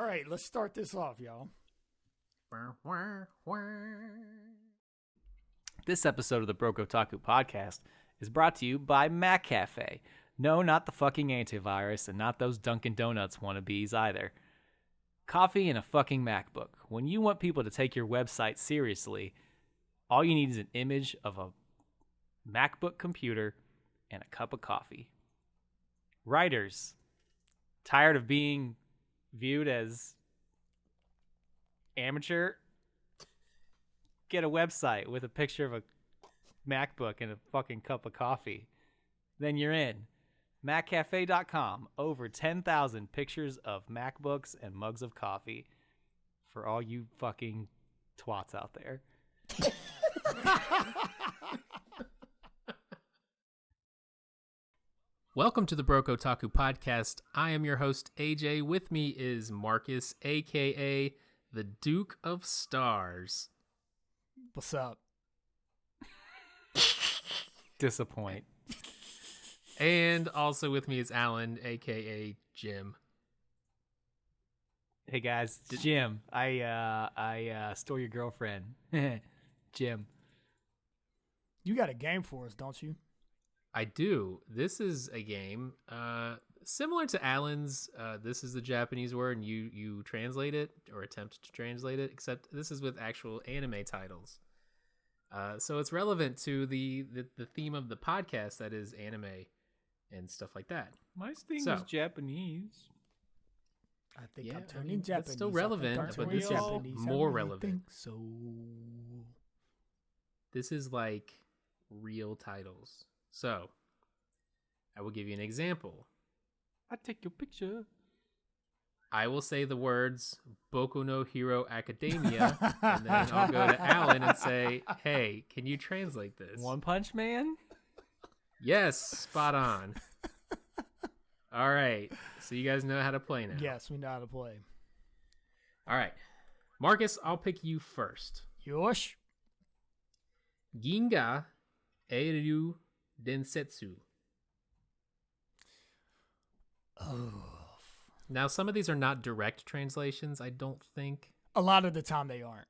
right, let's start this off, y'all. This episode of the Broke Otaku podcast is brought to you by Mac Cafe. No, not the fucking antivirus, and not those Dunkin' Donuts wannabes either. Coffee and a fucking MacBook. When you want people to take your website seriously, all you need is an image of a MacBook computer and a cup of coffee. Writers, tired of being viewed as amateur? Get a website with a picture of a MacBook and a fucking cup of coffee. Then you're in. MacCafe.com. Over 10,000 pictures of MacBooks and mugs of coffee for all you fucking twats out there. Welcome to the Broke Otaku podcast. I am your host, AJ. With me is Marcus, a.k.a. the Duke of Stars. What's up? Disappoint. And also with me is Alan, a.k.a. Jim. Hey guys, Jim. I stole your girlfriend. Jim. You got a game for us, don't you? I do. This is a game similar to Alan's. This is the Japanese word, and you translate it or attempt to translate it, except this is with actual anime titles. So it's relevant to the theme of the podcast, that is anime and stuff like that. My thing is Japanese. I think I'm turning Japanese. It's still relevant, but this is more relevant. So this is like real titles. So I will give you an example. I take your picture. I will say the words Boku no Hero Academia, and then I'll go to Alan and say, hey, can you translate this? One Punch Man? Yes, spot on. All right. So you guys know how to play now. yes, we know how to play. All right. Marcus, I'll pick you first. Yosh. Ginga Eiru Densetsu. Oh. Now, some of these are not direct translations, I don't think. A lot of the time they aren't.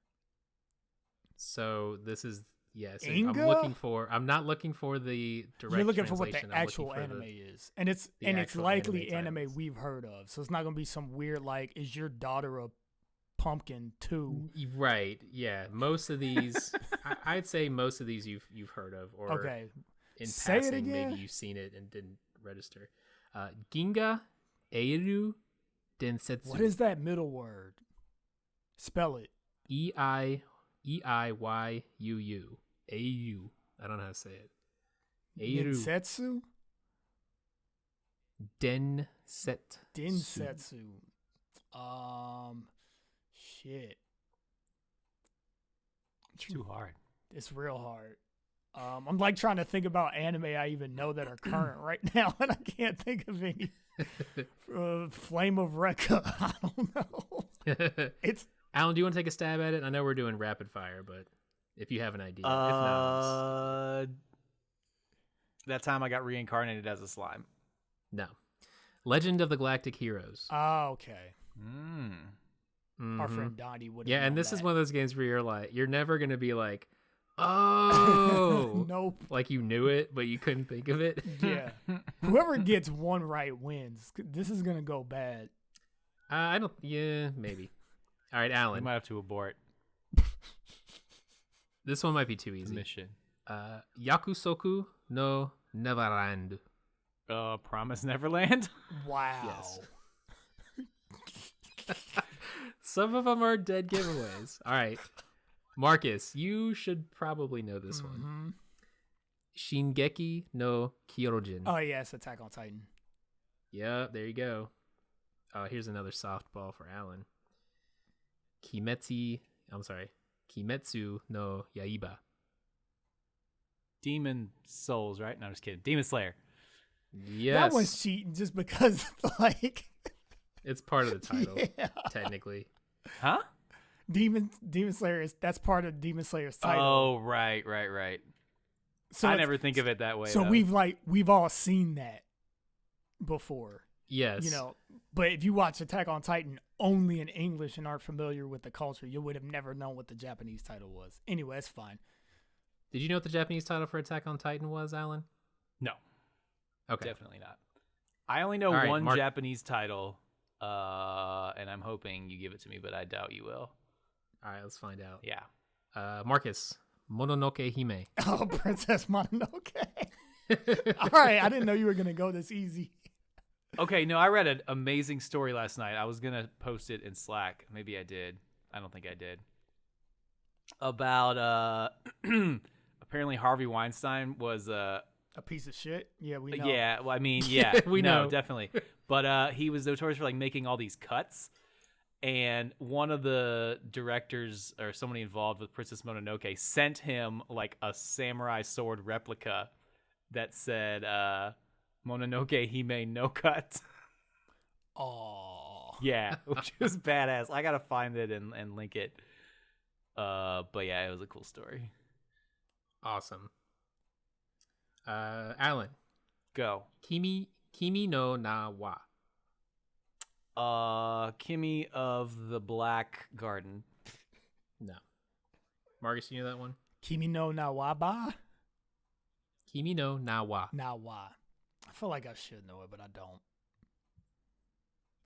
So this is, yes. Inga? I'm not looking for the direct translation. You're looking for what the I'm actual looking for anime is. And it's actual likely anime anime titles. we've heard of. So it's not going to be some weird, like, is your daughter a pumpkin too? Right, yeah. Most of these, I'd say most of these you've heard of. Or Okay. in Say it passing, again? maybe you've seen it and didn't register. Ginga Eiru Densetsu. What is that middle word? Spell it. Eiyu. Eiyu. I don't know how to say it. Eiru. Densetsu? Densetsu. Densetsu. Shit. Too hard. It's real hard. I'm like trying to think about anime I even know that are current right now, and I can't think of any. Flame of Recca. I don't know. It's Alan, do you want to take a stab at it? I know we're doing rapid fire, but if you have an idea, if not, that time I got reincarnated as a slime. no. Legend of the Galactic Heroes. oh, okay. Mhm. Our friend Donnie would. Yeah, and this is one of those games where you're never gonna be like, oh, Nope. like you knew it, but you couldn't think of it. Yeah. Whoever gets one right wins. This is gonna go bad. I don't. Yeah, maybe. All right, We Alan. might have to abort This one might be too the easy. mission. Yakusoku no Neverland. Promise Neverland? Wow. Yes. Some of them are dead giveaways. All right, Marcus, you should probably know this one. Shingeki no Kyojin. Oh yes, Attack on Titan. Yeah, there you go. Here's another softball for Alan. Kimetsu no Yaiba. Demon Souls, right? No, I'm just kidding. Demon Slayer. Yes. That one's cheating just because, like, It's part of the title, yeah. technically. Huh? Demon Slayer that's part of Demon Slayer's title. Oh, right. So I it's- never think of it that way. So though. we've all seen that before. Yes. You know, but if you watch Attack on Titan only in English and aren't familiar with the culture, you would have never known what the Japanese title was. Anyway, it's fine. Did you know what the Japanese title for Attack on Titan was, Alan? No. Okay. Definitely not. I only know All right, one Mark. Japanese title, and I'm hoping you give it to me, but I doubt you will. All right, let's find out. Yeah. Marcus, Mononoke Hime. Oh, Princess Mononoke. All right, I didn't know you were going to go this easy. Okay, no, I read an amazing story last night. I was going to post it in Slack. Maybe I did. I don't think I did. About, apparently Harvey Weinstein was, A piece of shit? Yeah, we know. yeah, well, I mean, yeah, We know. definitely. But he was notorious for like making all these cuts. And one of the directors or somebody involved with Princess Mononoke sent him like a samurai sword replica that said Mononoke Hime no cut. Oh. Yeah, which was badass. I gotta find it and link it. But yeah, it was a cool story. Awesome. Alan, Go. Kimi no na wa. Kimmy of the Black Garden. No. Marcus, you know that one? Kimi no Nawaba? Kimi no na wa. Nawa. I feel like I should know it, but I don't.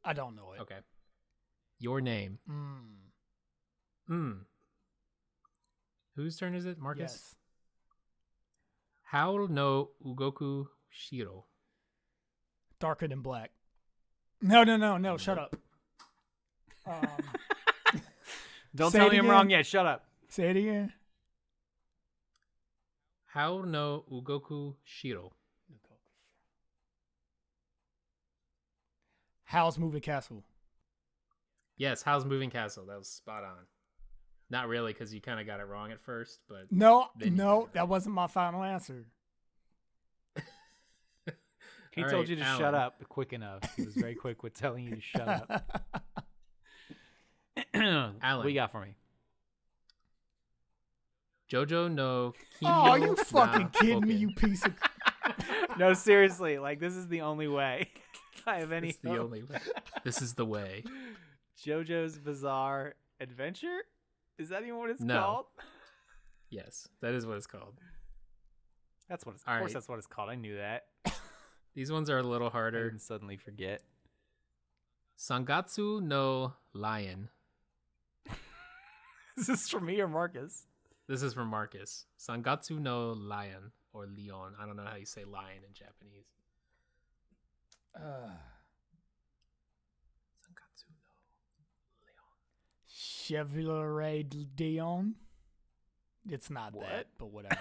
I don't know it. Okay. Your name. Whose turn is it, Marcus? Yes. Howl no Ugoku Shiro. Darker than black. No. Shut up. Don't Say tell it me I'm again. wrong yet. Shut up. Say it again. Howl no Ugoku Shiro. Howl's Moving Castle. Yes, Howl's Moving Castle. That was spot on. Not really, because you kind of got it wrong at first, but No, Then you got it that wasn't my final answer. He All told right, you to Alan. shut up quick enough. He was very quick with telling you to shut up. Alan. What you got for me? Jojo no Kimi Oh, are you no fucking na kidding me, Boken. you piece of... No, seriously. Like, this is the only way I have any It's the hope. only way. This is the way. JoJo's Bizarre Adventure? Is that even what it's No. called? Yes, that is what it's called. That's what it's. All Of course, right. that's what it's called. I knew that. These ones are a little I harder. didn't suddenly forget. Sangatsu no Lion. Is this for me or Marcus? This is from Marcus. Sangatsu no Lion or Leon. I don't know how you say lion in Japanese. Sangatsu no Leon. Chevrolet Dion. It's not What? that, but whatever.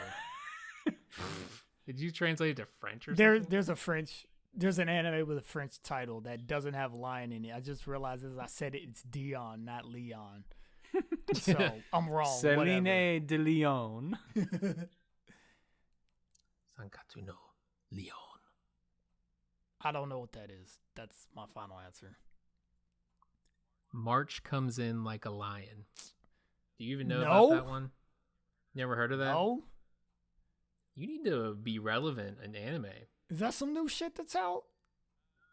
Did you translate it to French or something? There's an anime with a French title that doesn't have lion in it. I just realized as I said it, it's Dion, not Leon. So I'm wrong. Celine whatever. de Leon. Sangatsu no Leon. I don't know what that is. That's my final answer. March comes in like a lion. Do you even know No. about that one? Never heard of that? No? You need to be relevant in anime. Is that some new shit that's out?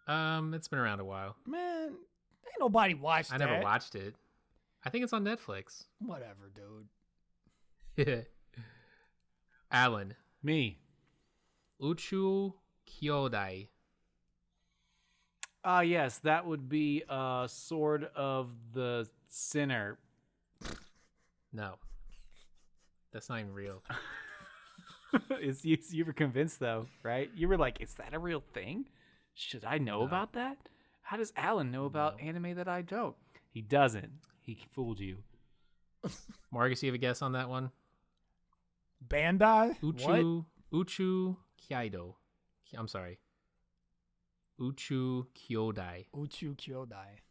It's been around a while. Man, ain't nobody watched I that. never watched it. I think it's on Netflix. Whatever, dude. Alan. Me. Uchu Kyodai. Yes, that would be Sword of the Sinner. No. That's not even real. You were convinced though, right? You were like, "Is that a real thing? Should I know No. about that? How does Alan know about No. anime that I don't?" He doesn't. He fooled you. Marcus, you have a guess on that one? Bandai? What? Uchu Kyaido. I'm sorry. Uchu Kyodai. Uchu Kyodai.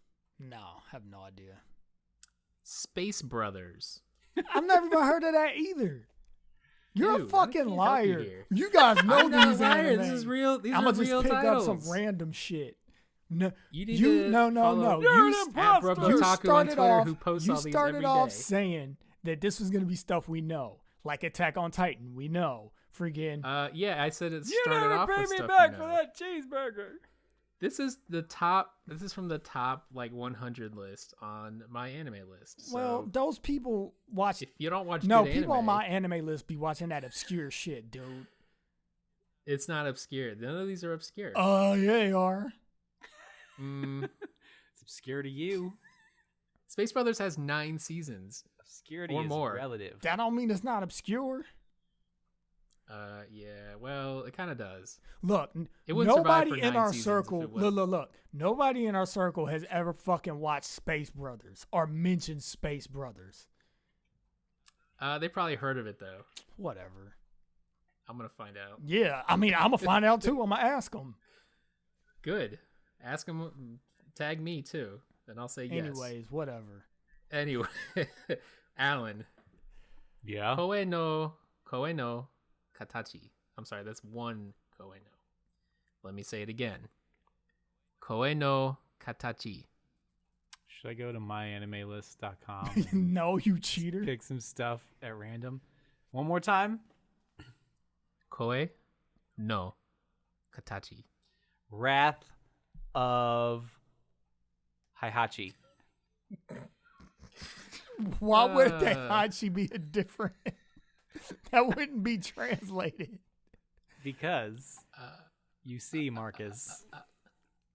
No, have no idea. Space Brothers. I've never even heard of that either. You're Dude, a fucking I can't help you liar. here. You guys know I'm not these a liar. anime. This is real. These I'm are gonna just real pick titles. up some random shit. No, You need you to no. follow You, at Bro you Otaku on started Twitter off. who posts You all these started every off day. saying that this was gonna be stuff we know, like Attack on Titan. We know, friggin'. Yeah, I said it You started never off pay with me stuff back you for know. that cheeseburger. This is the top. This is from the top like 100 list on my anime list. So Well, those people watch. if you don't watch No, good people anime, on my anime list be watching that obscure shit, dude. it's not obscure. None of these are obscure. Yeah, they are. It's obscure to you. Space Brothers has 9 seasons. Obscurity Or is more. relative. That don't mean it's not obscure. Yeah. Well, it kind of does. Look, It wouldn't survive nobody for in 9 our seasons if circle. it was- Look. Nobody in our circle has ever fucking watched Space Brothers or mentioned Space Brothers. They probably heard of it though. Whatever. I'm gonna find out. Yeah, I mean, I'm gonna find out too. I'm gonna ask them. Good. Ask them. Tag me too, and I'll say yes. Anyways, whatever. Anyway, Alan. Yeah. Koe no katachi. I'm sorry, that's one koe no. Let me say it again. Koe no katachi. Should I go to myanimelist.com and No, you cheater. pick some stuff at random? One more time. Koe no katachi. Wrath of Heihachi. Why would Daihachi be a different? That wouldn't be translated. Because you see, Marcus,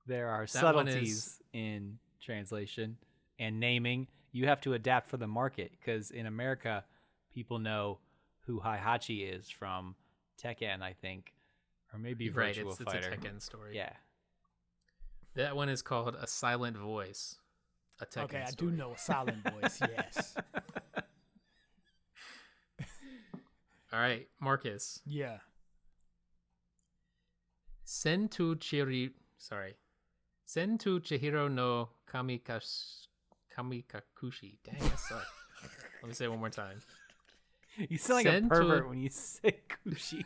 there are That one subtleties in translation and naming. You have to adapt for the market because in America, people know who Heihachi is from Tekken, I think, or maybe Right, Virtua it's a Fighter. Tekken story. Yeah. That one is called A Silent Voice. A Tekken Okay, I story. do know a silent voice. Yes. All right, Marcus. Yeah. Sentu Chihiro no Kamikakushi. Dang, that sucked. Let me say it one more time. You sound like a pervert when you say Kushi.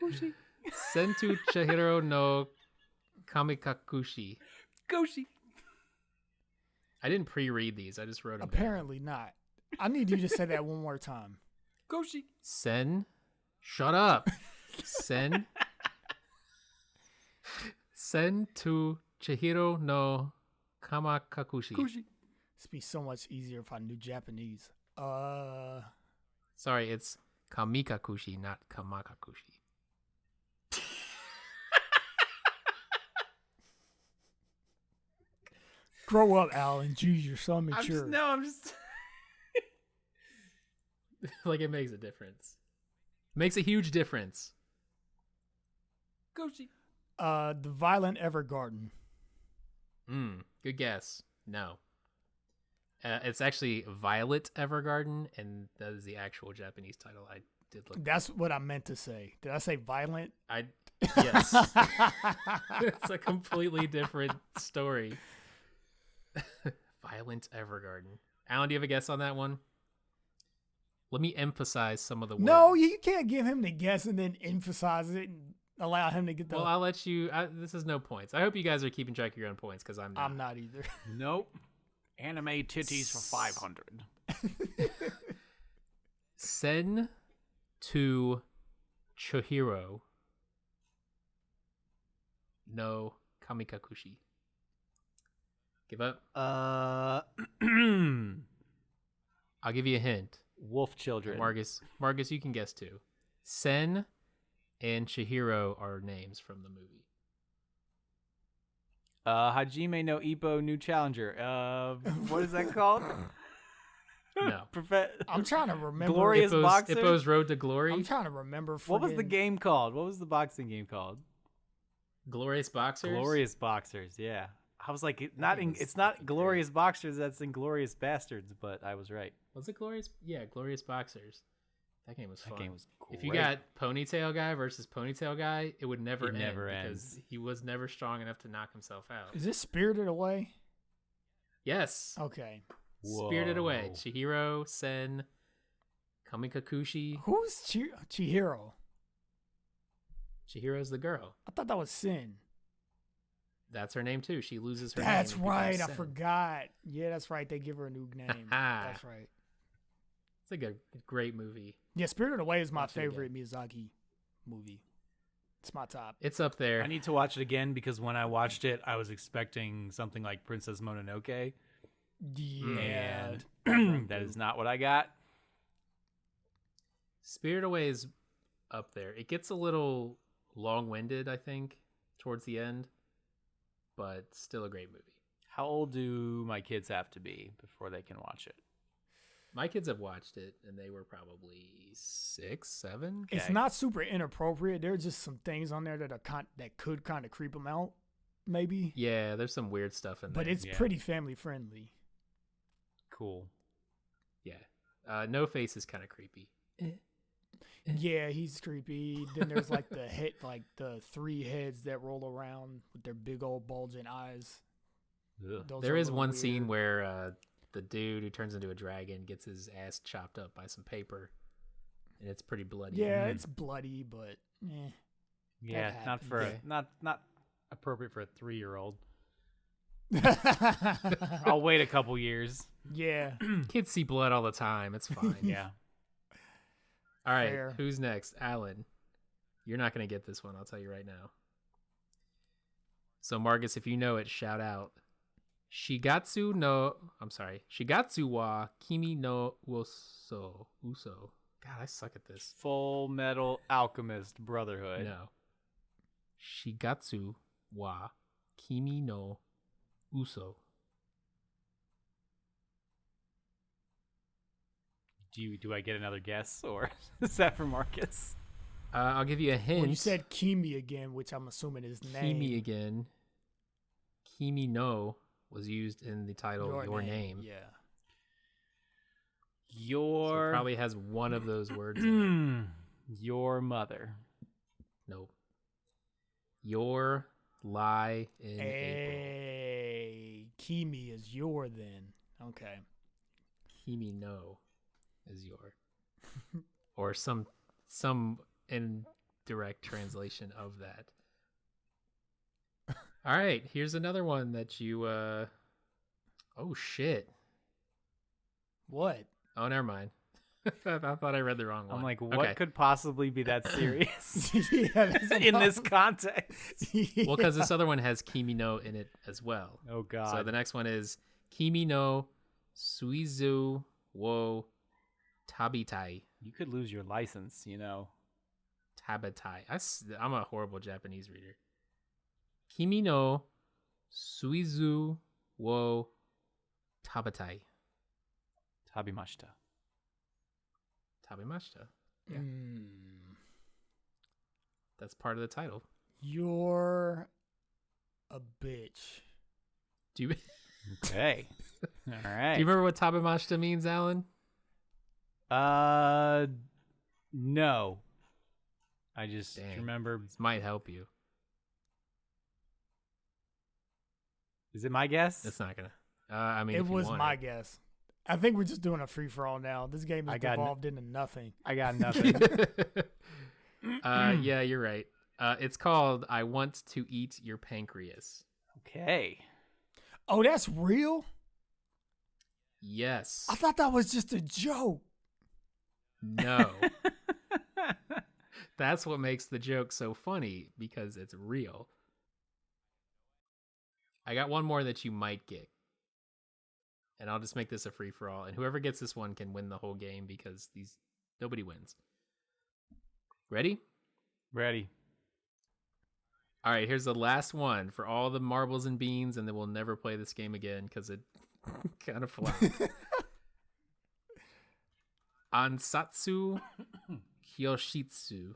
Kushi. Sentu Chihiro no Kamikakushi. Kushi. I didn't pre-read these. I just wrote them Apparently not. I need you to say that one more time. Kushi. down. Shut up. Sen to Chihiro no Kamikakushi. Kushi. This be so much easier if I knew Japanese. Sorry, it's Kamikakushi, not Kamakakushi. Grow up, Alan. Jeez, you're so mature. I'm just. Like it makes a difference. Makes a huge difference. Kushi. The Violent Evergarden. Good guess. No. It's actually Violet Evergarden, and that is the actual Japanese title. I did look. That's what I meant to say. Did I say violent? Yes. It's a completely different story. Violent Evergarden. Alan, do you have a guess on that one? Let me emphasize some of the words. No, you can't give him the guess and then emphasize it and allow him to get the. Well, I'll let you. This is no points. I hope you guys are keeping track of your own points because I'm not. I'm not either. Nope. Anime titties for 500. Sen to Chihiro no Kamikakushi. Give up? I'll I'll give you a hint. Wolf Children. Marcus, you can guess too. Sen and Chihiro are names from the movie. Hajime no Ippo New Challenger. What is that called? No. I'm trying to remember. Glorious Boxer? Ippo's Road to Glory. I'm trying to remember. What was the friggin- game called? What was the boxing game called? Glorious Boxers. Glorious Boxers. Yeah. I was like, it's not fucking Glorious Boxers. That's Inglorious Bastards. But I was right. Was it Glorious? Yeah, Glorious Boxers. That game was fun. That game was great. If you got Ponytail Guy versus Ponytail Guy, it would never end never because ends. he was never strong enough to knock himself out. Is this Spirited Away? Yes. Okay. Spirited Away. Whoa. Chihiro, Sen, Kamikakushi. Who's Chihiro? Chihiro's the girl. I thought that was Sin. That's her name too. She loses her That's name. and right. becomes I Sen. forgot. Yeah, that's right. They give her a new name. That's right. It's like a great movie. Yeah, Spirited Away is my Watch it favorite Miyazaki movie. It's my top. It's up there. I need to watch it again because when I watched it, I was expecting something like Princess Mononoke. Yeah. And that is not what I got. Spirit Away is up there. It gets a little long-winded, I think, towards the end, but still a great movie. How old do my kids have to be before they can watch it? My kids have watched it, and they were probably 6, 7. It's not super inappropriate. There are just some things on there that that could kind of creep them out, maybe. Yeah, there's some weird stuff in there. But it's pretty family friendly. Cool. Yeah. No Face is kind of creepy. Yeah, he's creepy. Then there's like the 3 heads that roll around with their big old bulging eyes. Ugh. There is one scene where the dude who turns into a dragon gets his ass chopped up by some paper, and it's pretty bloody. Yeah, it's bloody, but yeah, not happens. for not appropriate for a 3-year-old. I'll wait a couple years. Yeah. Kids see blood all the time. It's fine. Yeah. All right, Fair. who's next? Alan. You're not going to get this one, I'll tell you right now. So, Marcus, if you know it, shout out. Shigatsu wa Kimi no Uso. God, I suck at this. Full Metal Alchemist Brotherhood. No. Shigatsu wa Kimi no Uso. Do I get another guess, or is that for Marcus? I'll give you a hint. Well, you said Kimi again, which I'm assuming is name. Kimi again. Kimi no was used in the title Your Name. Yeah. So it probably has one of those words in it. Your mother. Nope. Your lie in April. Hey, Kimi is your then. Okay. Kimi no is your. Or some indirect translation of that. All right, here's another one that you oh shit. What? Oh, never mind. I thought I read the wrong one. I'm like, what could possibly be that serious Yeah, in this context? Well, because this other one has Kimi no in it as well. Oh, God. So the next one is Kimi no Suizu wo Tabitai. You could lose your license, you know. Tabitai. I'm a horrible Japanese reader. Kimi no Suizu wo Tabitai. Tabimashita. Tabimashita. Yeah. That's part of the title. You're a bitch. Do you Okay. All right. Do you remember what Tabimashita means, Alan? No. I just Dang. remember. This might help you. Is it my guess? It's not gonna. I mean, It if you was want my it. guess. I think we're just doing a free for all now. This game has devolved into nothing. I got nothing. Yeah, you're right. It's called "I Want to Eat Your Pancreas." Okay. Oh, that's real? Yes. I thought that was just a joke. No. That's what makes the joke so funny, because it's real. I got one more that you might get. And I'll just make this a free-for-all. And whoever gets this one can win the whole game, because nobody wins. Ready? Ready. All right, here's the last one for all the marbles and beans, and then we'll never play this game again because it kind of flopped. Ansatsu Kyoshitsu.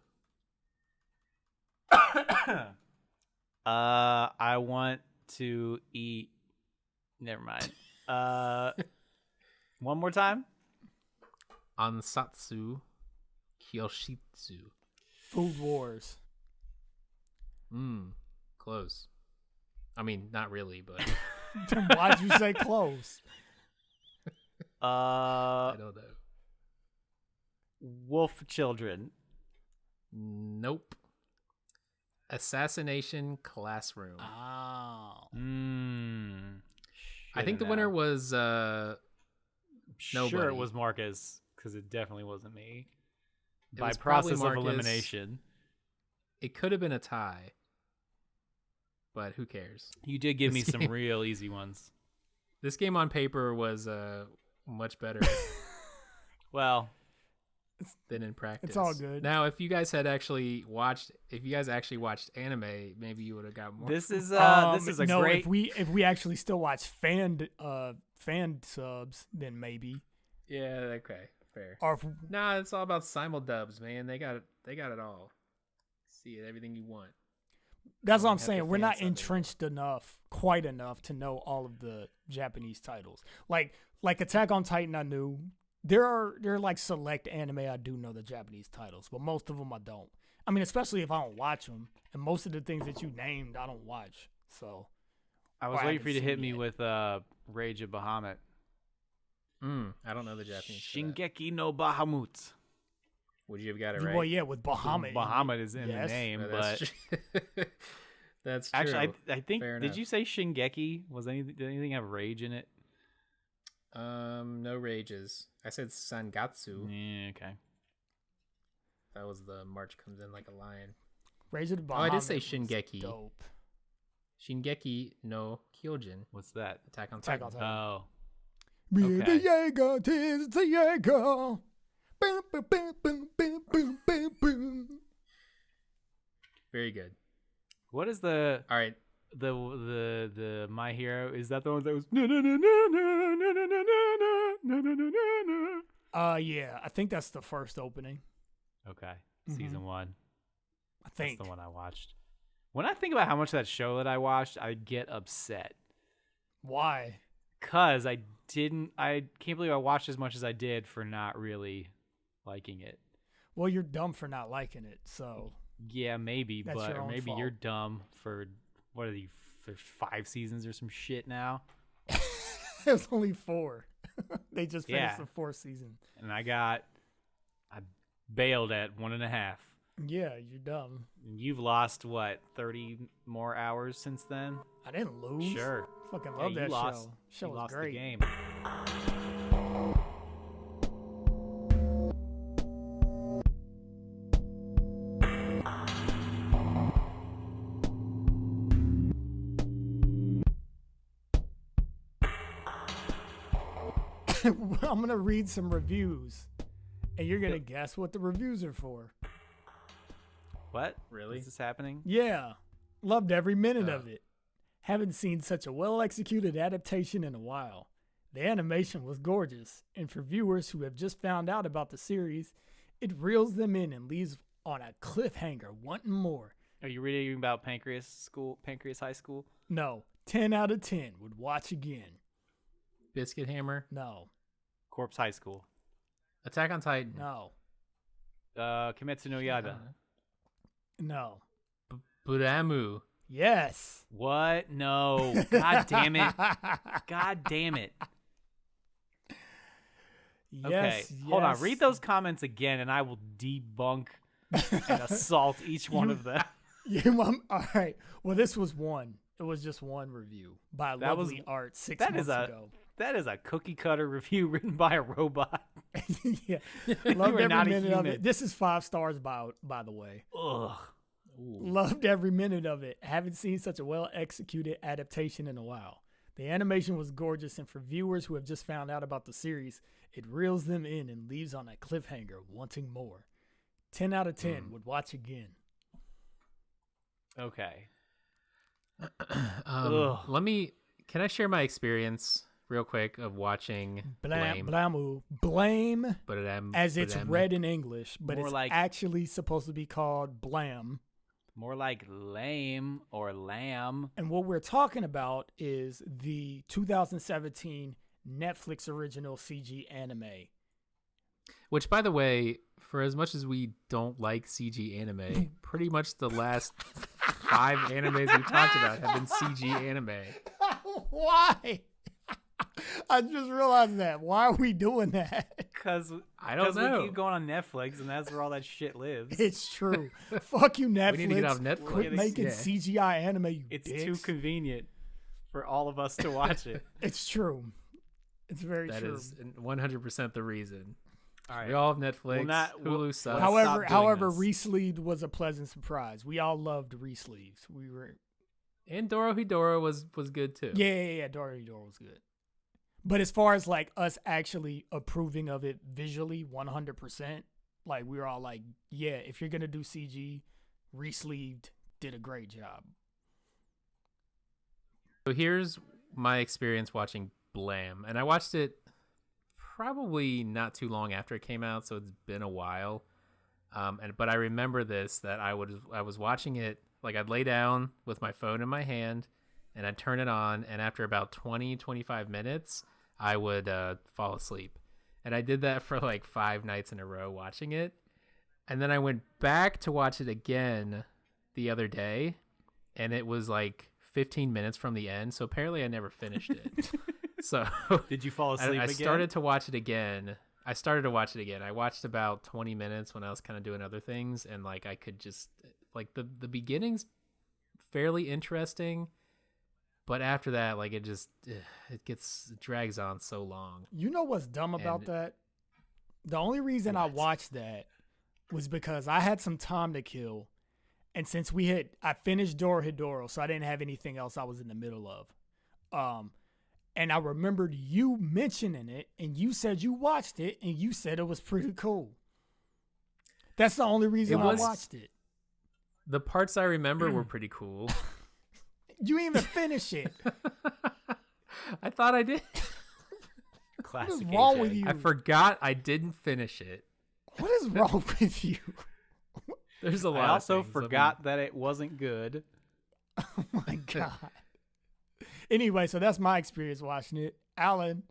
I want to eat. Never mind. One more time. Ansatsu Kyoshitsu. Food Wars. Close. I mean, not really, but Then why'd you say close? I don't know. Wolf Children. Nope. Assassination Classroom. Oh. I think the winner was Sure, nobody. it was Marcus, because it definitely wasn't me. It By was probably process of Marcus. elimination. it could have been a tie, but who cares? You did give me This some game- real easy ones. This game on paper was much better Well, than in practice. It's all good. Now, if you guys actually watched anime, maybe you would have got more. this is a no, great. if we actually still watch fan subs, then maybe. Yeah, okay, fair. Or if, Nah, it's all about simuldubs, man. They got it all. See it, everything you want. that's what I'm have to saying. We're fan not sub it. entrenched quite enough to know all of the Japanese titles. Like Attack on Titan, I knew. There are like select anime I do know the Japanese titles, but most of them I don't. I mean, especially if I don't watch them, and most of the things that you named I don't watch. So I was I waiting for you to haven't hit seen me yet. with Rage of Bahamut. I don't know the Japanese. for that. Shingeki no Bahamut. Would you have got it right? well, yeah, with Bahamut. Bahamut is in Yes. the name, No, but that's true. That's true. actually, I think Fair did enough. you say Shingeki? Did anything have rage in it? No rages. I said Sangatsu. Yeah, okay. That was the March comes in like a lion. Rage of the Bahamut. Oh, I did say was Shingeki. Dope. Shingeki no Kyojin. What's that? Attack on Attack Titan. on Titan. Oh, We're Okay. the Jaeger, 'tis the Jaeger. Boom, boom, boom, boom, boom, boom, boom, boom. Very good. what is the All right. My Hero? Is that the one that was na na na na na na na na na na na na na? Yeah, I think that's the first opening. Okay, Mhm. season 1. I That's think. the one I watched. When I think about how much of that show that I watched, I get upset. Why? Cause I can't believe I watched as much as I did for not really liking it. Well, you're dumb for not liking it, so Yeah, maybe, That's but your or own maybe you're fault. dumb for what are you? There's 5 seasons or some shit now, there's only 4. They just finished Yeah. the 4th season. and I bailed at 1.5. Yeah, you're dumb. And you've lost what 30 more hours since then? I didn't lose. Sure, Fucking Yeah, love you that lost. show. Show you was lost great. the game. I'm gonna read some reviews, and you're gonna guess what the reviews are for. What? Really? Is this happening? Yeah, loved every minute Oh. of it. Haven't seen such a well-executed adaptation in a while. The animation was gorgeous, and for viewers who have just found out about the series, it reels them in and leaves on a cliffhanger wanting more. Are you reading about Pancreas High School? No, 10 out of 10 would watch again. Biscuit Hammer. No, Corpse High School. Attack on Titan. no, Kimetsu no Yaiba. no. Buramu. Yes. What? No. God damn it. God damn it. Okay. Yes, Hold on. yes. Read those comments again and I will debunk and assault each one of them. All right. Well, this was one. It was just one review by That was- Lovely Art 6 that months is ago. That is a cookie cutter review written by a robot. Yeah. You Loved are every not a minute of human. it. This is 5 stars by the way. Ugh. Loved every minute of it. Haven't seen such a well executed adaptation in a while. The animation was gorgeous, and for viewers who have just found out about the series, it reels them in and leaves on a cliffhanger wanting more. 10 out of 10 would watch again. Okay. Can I share my experience real quick of watching Blame? Blame Blame, as it's Blame. read in English, but More it's like- actually supposed to be called Blam. More like lame or lamb. And what we're talking about is the 2017 Netflix original CG anime. Which, by the way, for as much as we don't like CG anime, pretty much the last 5 animes we talked about have been CG anime. Why? I just realized that. Why are we doing that? Because I don't we know. keep going on Netflix and that's where all that shit lives. It's true. Fuck you, Netflix. We need to get off Netflix. Quit making Yeah. CGI anime, you It's dicks. too convenient for all of us to watch it. It's true. It's very That true. is 100% the reason. All right. We all have Netflix. We'll Hulu sucks. However, re-sleeved was a pleasant surprise. We all loved re-sleeves. And Dorohedoro was good too. Yeah. Dorohedoro was good. But as far as like us actually approving of it visually, 100%, like we were all like, yeah, if you're gonna do CG, re-sleeved did a great job. So here's my experience watching Blam, and I watched it probably not too long after it came out, so it's been a while. But I remember that I was watching it, like I'd lay down with my phone in my hand and I'd turn it on, and after about 20-25 minutes I would fall asleep. And I did that for like 5 nights in a row watching it. And then I went back to watch it again the other day, and it was like 15 minutes from the end, so apparently I never finished it. So did you fall asleep I again? started to watch it again. I watched about 20 minutes when I was kind of doing other things, and like I could just like the beginning's fairly interesting, but after that, like it drags on so long. You know what's dumb about that? The only reason I watched that was because I had some time to kill, and since I finished Dorohedoro, so I didn't have anything else I was in the middle of. And I remembered you mentioning it, and you said you watched it, and you said it was pretty cool. That's the only reason I watched it. The parts I remember were pretty cool. You didn't even finish it. I thought I did. Classic. What is wrong AJ. with you? I forgot I didn't finish it. What is wrong with you? There's a lot. I also of things. forgot that it wasn't good. Oh my God. Anyway, so that's my experience watching it. Alan,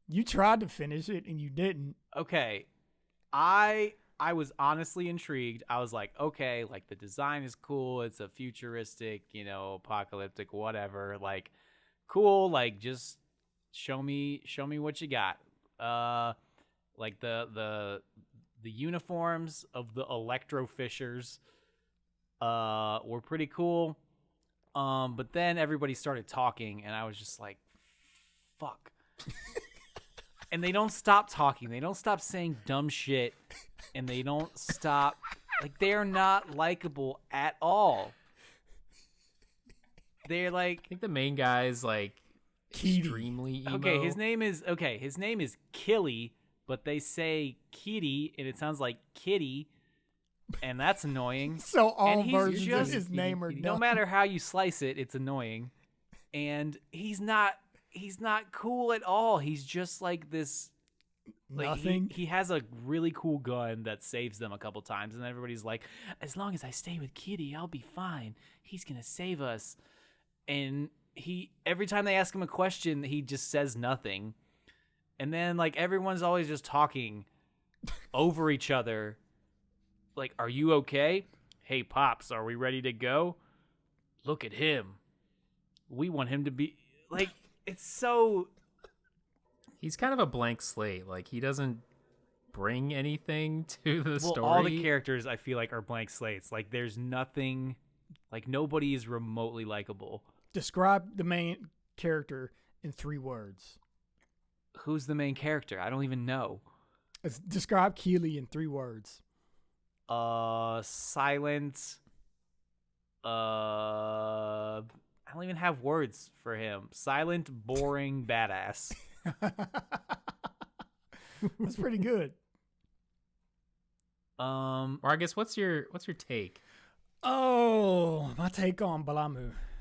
you tried to finish it and you didn't. Okay. I was honestly intrigued. I was like, okay, like the design is cool. It's a futuristic, apocalyptic, whatever. Like, cool. Like, just show me what you got. Like the uniforms of the Electrofishers were pretty cool. But then everybody started talking, and I was just like, fuck. And they don't stop talking. They don't stop saying dumb shit, and they don't stop. Like, they're not likable at all. They're like, I think the main guy is like extremely emo. Okay, his name is Killy, but they say Kitty, and it sounds like Kitty. And that's annoying. So all and versions of his name are dumb. No matter how you slice it, it's annoying. And he's not cool at all. He's just like this. Like, Nothing. He has a really cool gun that saves them a couple times, and everybody's like, as long as I stay with Kitty, I'll be fine. He's gonna save us. And every time they ask him a question, he just says nothing. And then like everyone's always just talking over each other. Like, are you okay? Hey, Pops, are we ready to go? Look at him. We want him to be... Like, it's so... He's kind of a blank slate. Like, he doesn't bring anything to the story. All the characters, I feel like, are blank slates. Like, there's nothing... Like, nobody is remotely likable. Describe the main character in 3 words. Who's the main character? I don't even know. Describe Keely in 3 words. Silent. I don't even have words for him. Silent, boring, badass. That's pretty good. Or I guess what's your take? Oh, my take on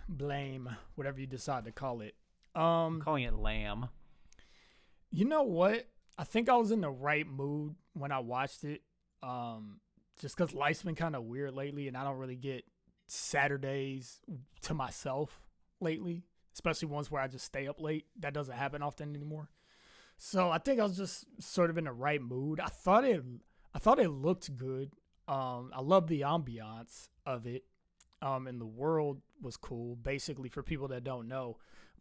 Blame, whatever you decide to call it. I'm calling it Lamb. You know what? I think I was in the right mood when I watched it. Just because life's been kind of weird lately, and I don't really get Saturdays to myself lately, especially ones where I just stay up late. That doesn't happen often anymore. So I think I was just sort of in the right mood. I thought it looked good. I love the ambiance of it. And the world was cool. Basically, for people that don't know,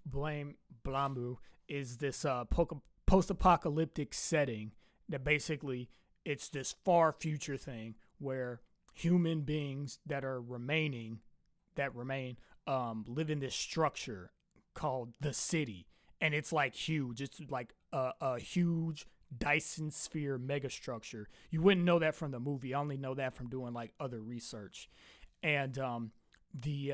Blamu is this post-apocalyptic setting that basically it's this far future thing where human beings that remain live in this structure called the city, and it's like huge. It's like a huge Dyson sphere megastructure. You wouldn't know that from the movie. I only know that from doing like other research. And the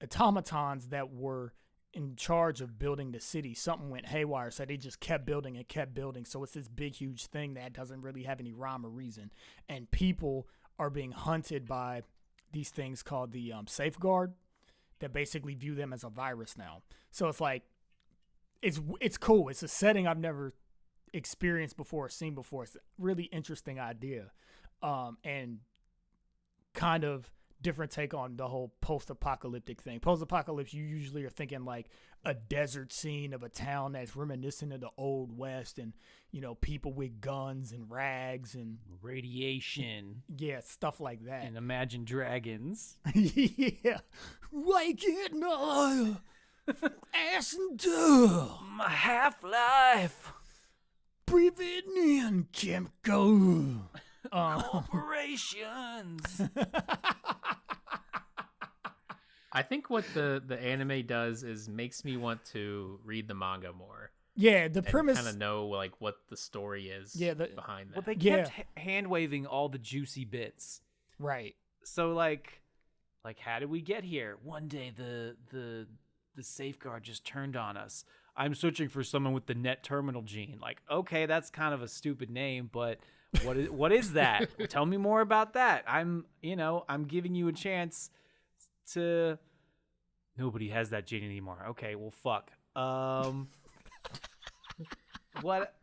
automatons that were in charge of building the city, something went haywire, so they just kept building and kept building. So it's this big, huge thing that doesn't really have any rhyme or reason. And people are being hunted by these things called the Safeguard that basically view them as a virus now. So it's like, it's cool. It's a setting I've never experienced before or seen before. It's a really interesting idea. And kind of different take on the whole post-apocalyptic thing. Post-apocalypse, you usually are thinking like a desert scene of a town that's reminiscent of the Old West, and people with guns and rags and radiation. Yeah, stuff like that. And Imagine Dragons. Yeah, wake it no, ass and do my half-life. Breathe it in, chemical. Corporations. I think what the anime does is makes me want to read the manga more. Yeah, the premise, kind of know like what the story is behind that. Well, they kept hand waving all the juicy bits. Right. So like how did we get here? One day the Safeguard just turned on us. I'm searching for someone with the net terminal gene. Like, okay, that's kind of a stupid name, but what is that? Tell me more about that. I'm giving you a chance to. Nobody has that gene anymore. Okay, well, fuck. What?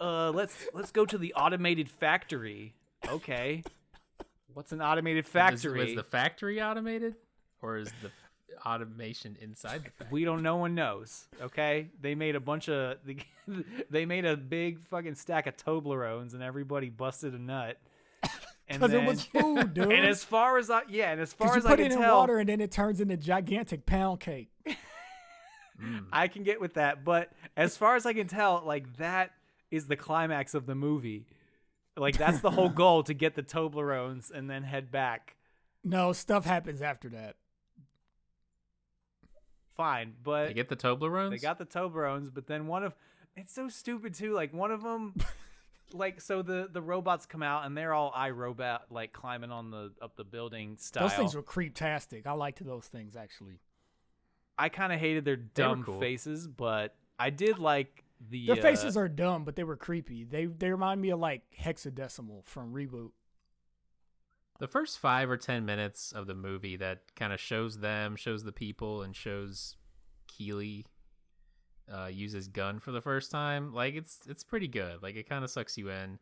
Let's go to the automated factory. Okay. What's an automated factory? Was the factory automated, or is the automation inside the factory? We don't. No one knows. Okay, they made a bunch of. They made a big fucking stack of Toblerones, and everybody busted a nut. Because it was food, dude. And as far as I can tell, you put it in water and then it turns into gigantic pound cake. I can get with that, but as far as I can tell, like that is the climax of the movie. Like that's the whole goal, to get the Toblerones and then head back. No, stuff happens after that. Fine, but they get the Toblerones. They got the Toblerones, but then it's so stupid too. Like one of them, like so the robots come out and they're all iRobot, like climbing on up the building style. Those things were creep-tastic. I liked those things actually. I kind of hated their dumb faces, but I did like their faces are dumb, but they were creepy. They remind me of like Hexadecimal from Reboot. The first 5 or 10 minutes of the movie that kind of shows the people, and shows Keely use his gun for the first time. Like it's pretty good. Like it kind of sucks you in.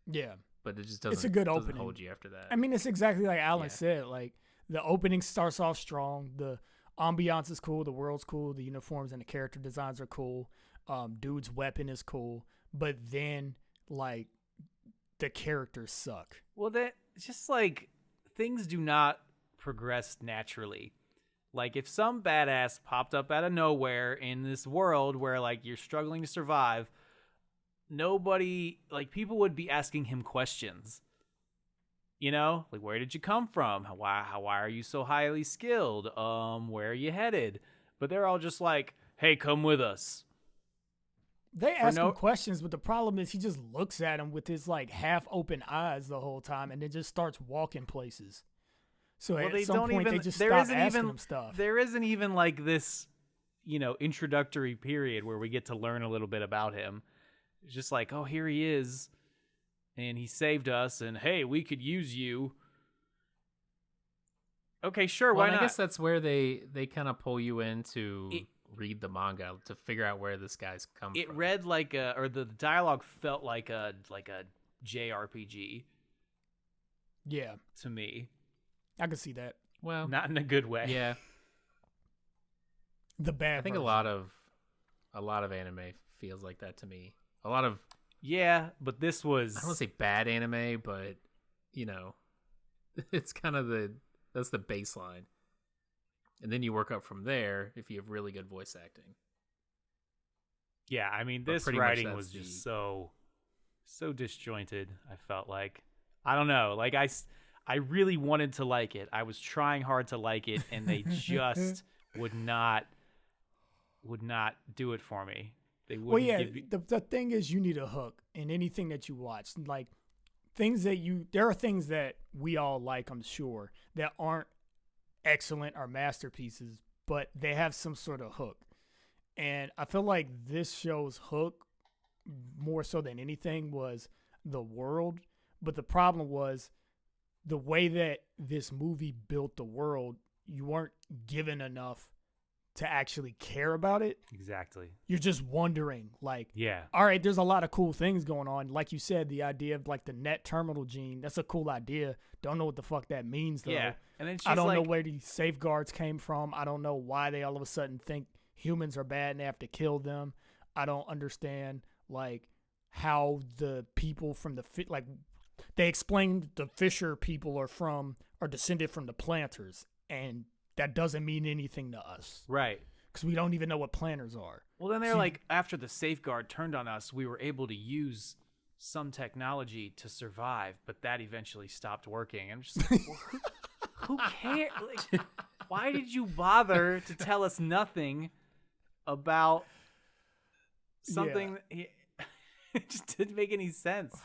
Yeah, but it just doesn't. It's a good opening. Hold you after that. I mean, it's exactly like Alan said. Like the opening starts off strong. The ambiance is cool. The world's cool. The uniforms and the character designs are cool. Dude's weapon is cool. But then like the characters suck. Well, that just like things do not progress naturally. Like if some badass popped up out of nowhere in this world where like you're struggling to survive, people would be asking him questions. Like where did you come from? Why are you so highly skilled? Where are you headed? But they're all just like, hey, come with us. They ask him questions, but the problem is he just looks at him with his like half open eyes the whole time, and then just starts walking places. So at some point they just stop asking him stuff. There isn't even like this, introductory period where we get to learn a little bit about him. It's just like, oh, here he is, and he saved us, and hey, we could use you. Okay, sure, why not? I guess that's where they kind of pull you in to read the manga to figure out where this guy's come from. It read like the dialogue felt like a JRPG. Yeah, to me. I can see that. Well, not in a good way. Yeah. The bad. I think version. a lot of anime feels like that to me. A lot of but this was, I don't want to say bad anime, but it's kind of that's the baseline. And then you work up from there if you have really good voice acting. Yeah, I mean, this writing was just so disjointed, I felt like. I don't know. Like, I really wanted to like it. I was trying hard to like it, and they just would not do it for me. They wouldn't Well, yeah, give you... the thing is you need a hook in anything that you watch. Like, there are things that we all like, I'm sure, that aren't excellent or masterpieces, but they have some sort of hook. And I feel like this show's hook, more so than anything, was the world. But the problem was the way that this movie built the world, you weren't given enough to actually care about it. Exactly. You're just wondering, like, Yeah. all right, there's a lot of cool things going on. Like you said, the idea of like the net terminal gene, that's a cool idea. Don't know what the fuck that means though. Yeah. And then she's I don't know like, where these safeguards came from. I don't know why they all of a sudden think humans are bad and they have to kill them. I don't understand like how the people from the like they explained the Fisher people are descended from the planters, and that doesn't mean anything to us. right. Because we don't even know what planters are. Well, then they're like, after the safeguard turned on us, we were able to use some technology to survive, but that eventually stopped working. I'm just like, well, who cares? Like, why did you bother to tell us nothing about something? It just didn't make any sense.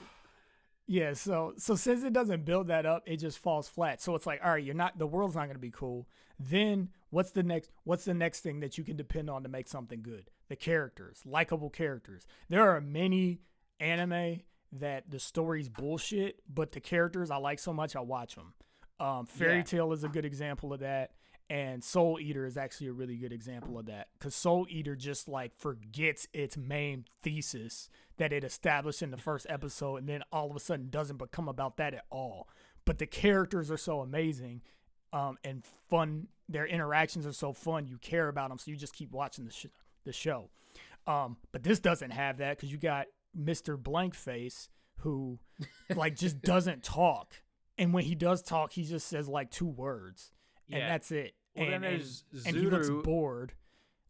Yeah, so since it doesn't build that up, it just falls flat. So it's like, all right, the world's not going to be cool. Then what's the next thing that you can depend on to make something good? The characters, likable characters. There are many anime that the story's bullshit, but the characters I like so much, I watch them. Fairy Tail is a good example of that, and Soul Eater is actually a really good example of that, because Soul Eater just like forgets its main thesis that it established in the first episode, and then all of a sudden doesn't become about that at all. But the characters are so amazing and fun. Their interactions are so fun. You care about them, so you just keep watching the show. But this doesn't have that, because you got Mr. Blankface, who like just doesn't talk. And when he does talk, he just says like 2 words. And that's it. Well, and then there's Zuru. And he looks bored.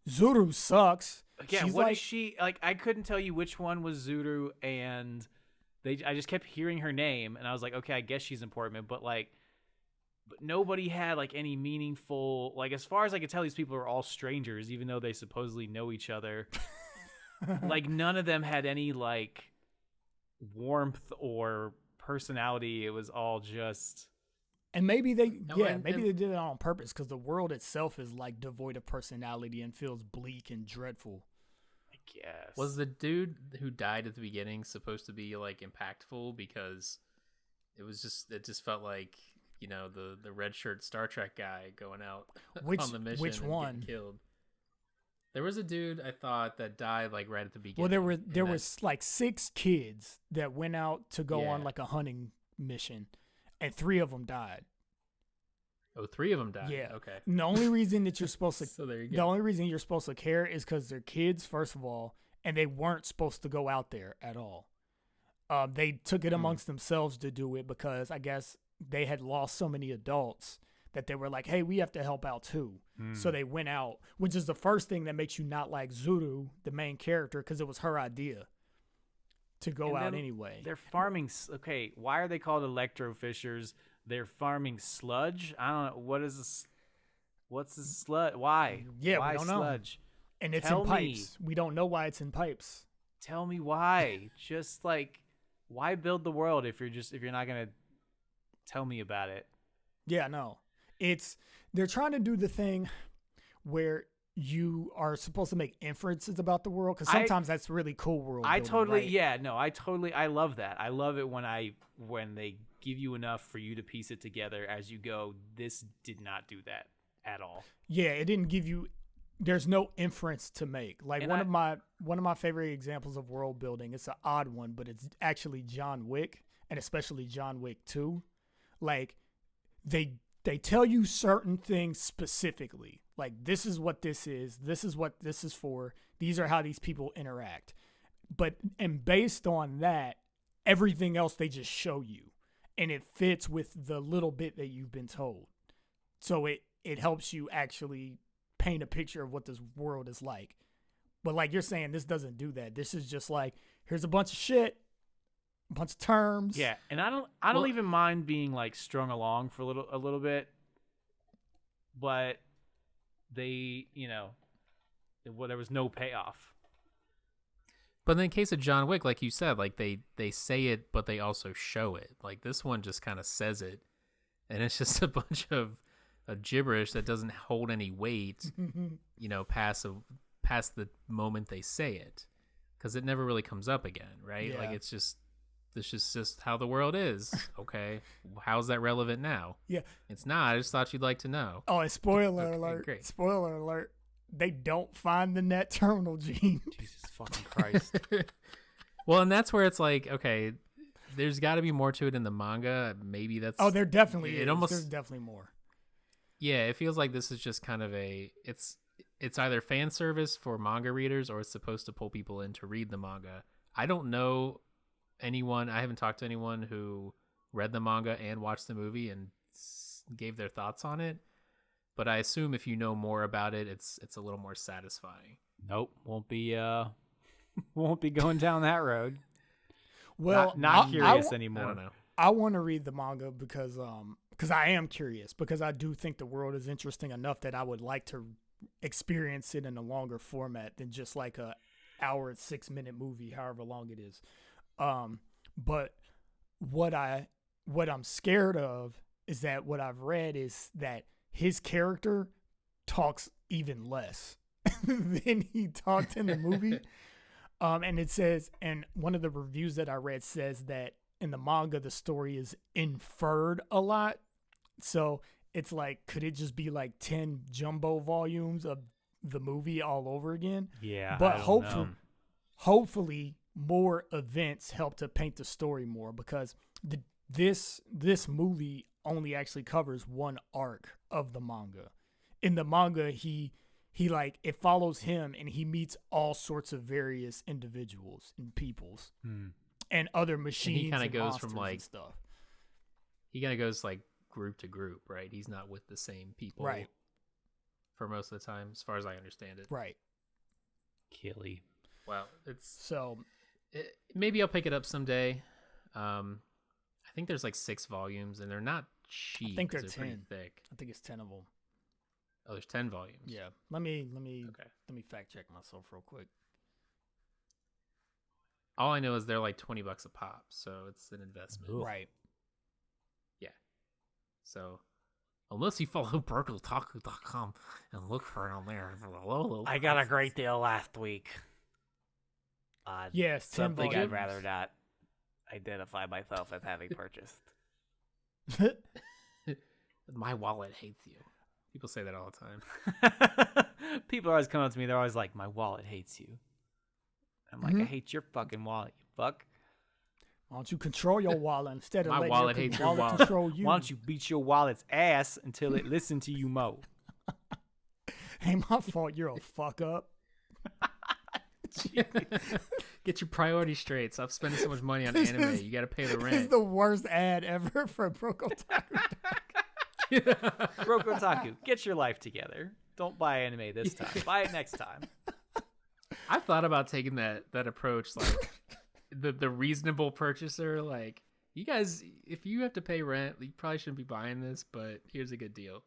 Zuru sucks. Yeah, She's what like, is she like? I couldn't tell you which one was Zuru, and I just kept hearing her name, and I was like, okay, I guess she's important, but nobody had like any meaningful, like, as far as I could tell, these people are all strangers, even though they supposedly know each other. Like, none of them had any like warmth or personality. It was all just. And maybe they did it on purpose, because the world itself is like devoid of personality and feels bleak and dreadful. I guess. Was the dude who died at the beginning supposed to be like impactful? Because it just felt like, you know, the red shirt Star Trek guy going out on the mission. Which one? Getting killed. There was a dude I thought that died like right at the beginning. Well, there was like 6 kids that went out to go on like a hunting mission, and 3 of them died. Oh, 3 of them died. Yeah. Okay. And the only reason that you're supposed to So there you go. the only reason you're supposed to care is because they're kids, first of all, and they weren't supposed to go out there at all. They took it amongst themselves to do it, because I guess they had lost so many adults that they were like, hey, we have to help out too. So they went out, which is the first thing that makes you not like Zuru, the main character, because it was her idea to go out anyway. They're farming. Okay, why are they called electrofishers? They're farming sludge. I don't know. What is this? What's this sludge? Why? Yeah, why we don't sludge? know. And it's Tell in pipes. me. We don't know why it's in pipes. Tell me why. Just like, why build the world if you're not gonna tell me about it? Yeah, no. They're trying to do the thing where you are supposed to make inferences about the world, because sometimes that's really cool world building, right? I love that. I love it when they give you enough for you to piece it together as you go. This did not do that at all. Yeah, it didn't give you. There's no inference to make. Like, And one of my favorite examples of world building. It's an odd one, but it's actually John Wick, and especially John Wick 2. Like, they tell you certain things specifically. Like, this is what this is. This is what this is for. These are how these people interact. And based on that, everything else they just show you. And it fits with the little bit that you've been told. So it helps you actually paint a picture of what this world is like. But like you're saying, this doesn't do that. This is just like, here's a bunch of shit, a bunch of terms. Yeah, and I don't even mind being like strung along for a little bit. But there was no payoff. But in the case of John Wick, like you said, like they say it, but they also show it. Like this one just kind of says it, and it's just a bunch of gibberish that doesn't hold any weight, past the moment they say it, because it never really comes up again, right? Yeah. Like it's just this is just how the world is. Okay, how's that relevant now? Yeah, it's not. I just thought you'd like to know. Oh, and spoiler Okay, alert! great. Spoiler alert! They don't find the net terminal gene. Jesus fucking Christ. Well, and that's where it's like, okay, there's got to be more to it in the manga. Maybe that's. Oh, there definitely it is. almost, There's definitely more. Yeah, it feels like this is just kind of it's either fan service for manga readers or it's supposed to pull people in to read the manga. I don't know anyone. I haven't talked to anyone who read the manga and watched the movie and gave their thoughts on it. But I assume if you know more about it, it's a little more satisfying. Nope, won't be going down that road. Well, not curious anymore. I don't know. I want to read the manga because I am curious, because I do think the world is interesting enough that I would like to experience it in a longer format than just like a hour and 6-minute movie, however long it is. But what I'm scared of is that what I've read is that his character talks even less than he talked in the movie. And it says, and one of the reviews that I read says that in the manga, the story is inferred a lot. So it's like, could it just be like 10 jumbo volumes of the movie all over again? Yeah. But I don't know. hopefully more events help to paint the story more, because this movie only actually covers one arc of the manga. In the manga, he like, it follows him and he meets all sorts of various individuals and peoples and other machines. And he kind of goes from like stuff. He kind of goes like group to group, right? He's not with the same people, right? For most of the time, as far as I understand it, right? Killy. Well, it's so. Maybe I'll pick it up someday. I think there's like 6 volumes, and they're not cheap. I think they're 10. Pretty thick. I think it's 10 of them. Oh, there's 10 volumes. Yeah. Let me Okay. fact check myself real quick. All I know is they're like $20 a pop, so it's an investment. Ooh. Right. Yeah. So, unless you follow Otaku.com and look for it on there. I got a great deal last week. Yes, 10 something volumes. I'd rather not identify myself as having purchased. My wallet hates you. People say that all the time. People are always coming up to me. They're always like, "My wallet hates you." I'm like, I hate your fucking wallet, you fuck. Why don't you control your wallet instead of My letting wallet your hates your wallet wallet. control you? Why don't you beat your wallet's ass until it listens to you mo? Ain't my fault. You're a fuck up. Get your priorities straight. Stop spending so much money on anime. You got to pay the This is rent. the worst ad ever for Broke Otaku. Broke Otaku, get your life together. Don't buy anime this time. Buy it next time. I thought about taking that approach, like the reasonable purchaser. Like, you guys, if you have to pay rent, you probably shouldn't be buying this, but here's a good deal.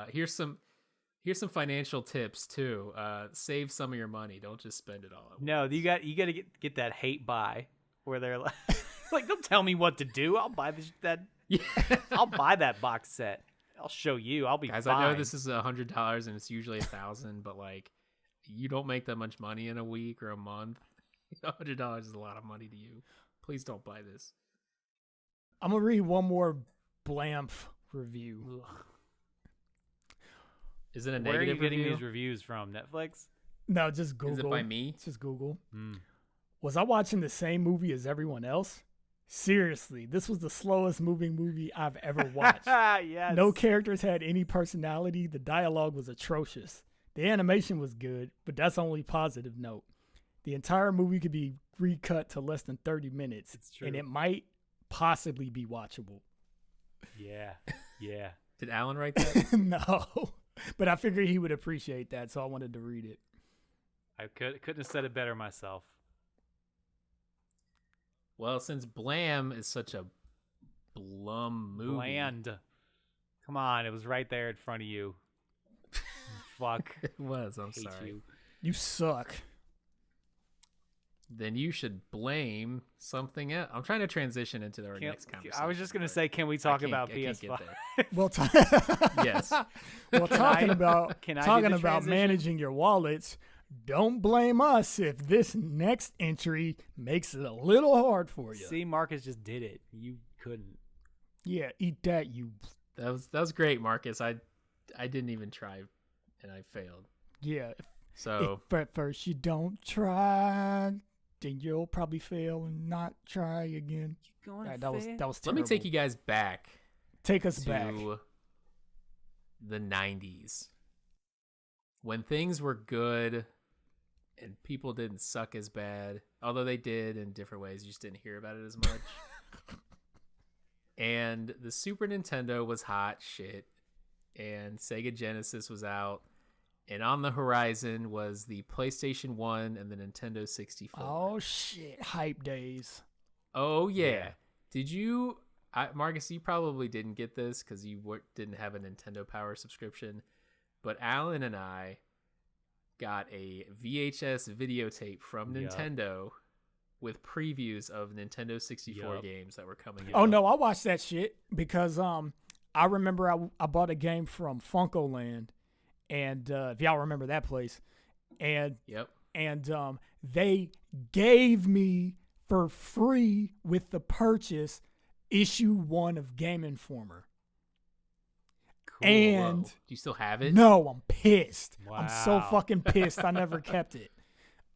Here's some financial tips too. Save some of your money. Don't just spend it all. No, you got to get that hate buy where they're like, like, don't tell me what to do. I'll buy I'll buy that box set. I'll show you. I'll be Guys, fine. I know this is $100 and it's usually $1,000, but like, you don't make that much money in a week or a month. $100 is a lot of money to you. Please don't buy this. I'm gonna read one more Blamf review. Is it a Where are you negative getting review? these reviews from? Netflix? No, just Google. Is it by me? It's just Google. Mm. Was I watching the same movie as everyone else? Seriously, this was the slowest moving movie I've ever watched. Yes. No characters had any personality. The dialogue was atrocious. The animation was good, but that's only positive note. The entire movie could be recut to less than 30 minutes, It's true. and it might possibly be watchable. Yeah. Yeah. Did Alan write that? No, but I figured he would appreciate that, so I wanted to read it. I couldn't have said it better myself. Well, since Blam is such a Blum movie. Bland. Come on, it was right there in front of you. Fuck. It was. I'm Hate sorry. you. You suck. then you should blame something else. I'm trying to transition into our next conversation. I was just gonna say, can we talk about PS5? Well, Yes. Well, talking about transition? managing your wallets, don't blame us if this next entry makes it a little hard for you. See, Marcus just did it. You couldn't. Yeah, eat that, you. That was great, Marcus. I didn't even try, and I failed. Yeah. So if at first you don't try, then you'll probably fail and not try again. That was terrible. Let me take you guys back. Take us back. The 90s. When things were good and people didn't suck as bad, although they did in different ways, you just didn't hear about it as much. And the Super Nintendo was hot shit, and Sega Genesis was out, and on the horizon was the PlayStation 1 and the Nintendo 64. Oh shit, hype days. Oh yeah. Did you, Marcus, you probably didn't get this because you didn't have a Nintendo Power subscription, but Alan and I got a VHS videotape from Nintendo with previews of Nintendo 64 games that were coming out. Oh no, I watched that shit because I remember I bought a game from Funkoland, and if y'all remember that place, and they gave me for free with the purchase issue 1 of Game Informer. Cool. And do you still have it? No, I'm pissed. Wow. I'm so fucking pissed. I never kept it.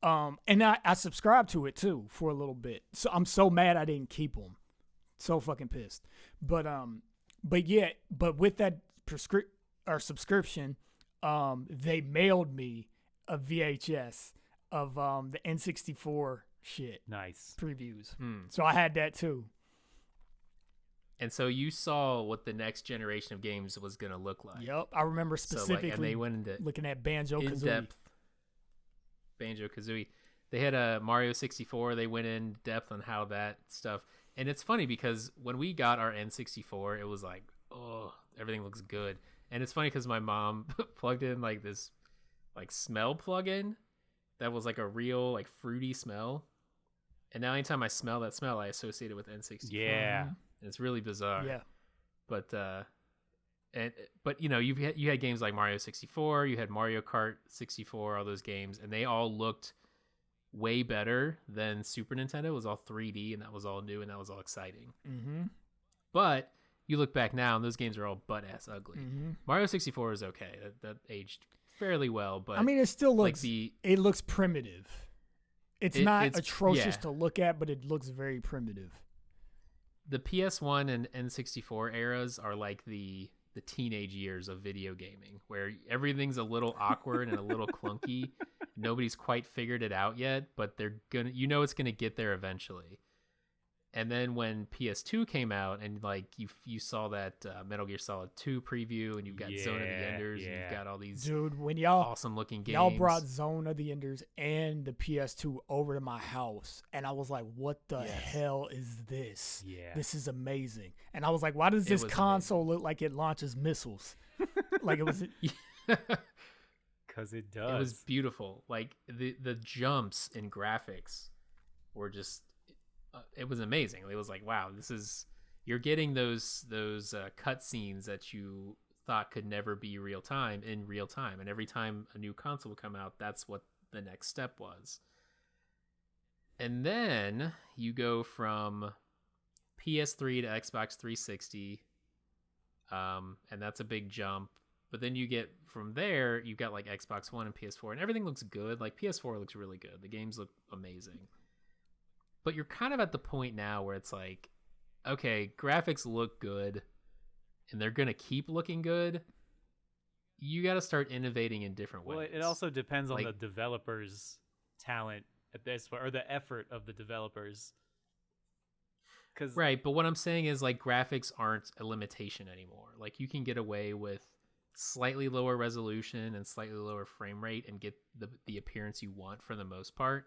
And I subscribed to it too for a little bit. So I'm so mad I didn't keep them. So fucking pissed. But with that subscription, they mailed me a VHS of the N64 shit. Nice previews. So I had that too. And so you saw what the next generation of games was going to look like. Yep, I remember specifically and they went into looking at Banjo-Kazooie. In-depth Banjo-Kazooie. They had a Mario 64. They went in depth on how that stuff. And it's funny because when we got our N64, it was like, oh, everything looks good. And it's funny because my mom plugged in like this like smell plug-in that was like a real like fruity smell. And now anytime I smell that smell, I associate it with N64. Yeah. And it's really bizarre. Yeah. But you know, you had games like Mario 64, you had Mario Kart 64, all those games, and they all looked way better than Super Nintendo. It was all 3D, and that was all new, and that was all exciting. Mm-hmm. But you look back now, and those games are all butt-ass ugly. Mm-hmm. Mario 64 is okay. That aged fairly well, but I mean, it still looks like it looks primitive. It's not atrocious to look at, but it looks very primitive. The PS1 and N64 eras are like the teenage years of video gaming, where everything's a little awkward and a little clunky. Nobody's quite figured it out yet, but they're gonna, it's gonna get there eventually. And then when PS2 came out, and like you saw that Metal Gear Solid 2 preview, and you've got Zone of the Enders, and you've got all these when awesome looking games. Y'all brought Zone of the Enders and the PS2 over to my house, and I was like, "What the hell is this? Yeah, this is amazing." And I was like, "Why does this console look like it launches missiles?" Like it was. Because it does. It was beautiful. Like the jumps in graphics were just. It was amazing. It was like, wow, you're getting those cutscenes that you thought could never be real time in real time. And every time a new console would come out, that's what the next step was. And then you go from PS3 to Xbox 360, and that's a big jump. But then you get from there, you've got like Xbox One and PS4, and everything looks good. Like PS4 looks really good. The games look amazing. But you're kind of at the point now where it's like, okay, graphics look good, and they're going to keep looking good. You got to start innovating in different ways. Well, it also depends on the developer's talent at this point, or the effort of the developers. Right, but what I'm saying is like graphics aren't a limitation anymore. Like you can get away with slightly lower resolution and slightly lower frame rate and get the appearance you want for the most part.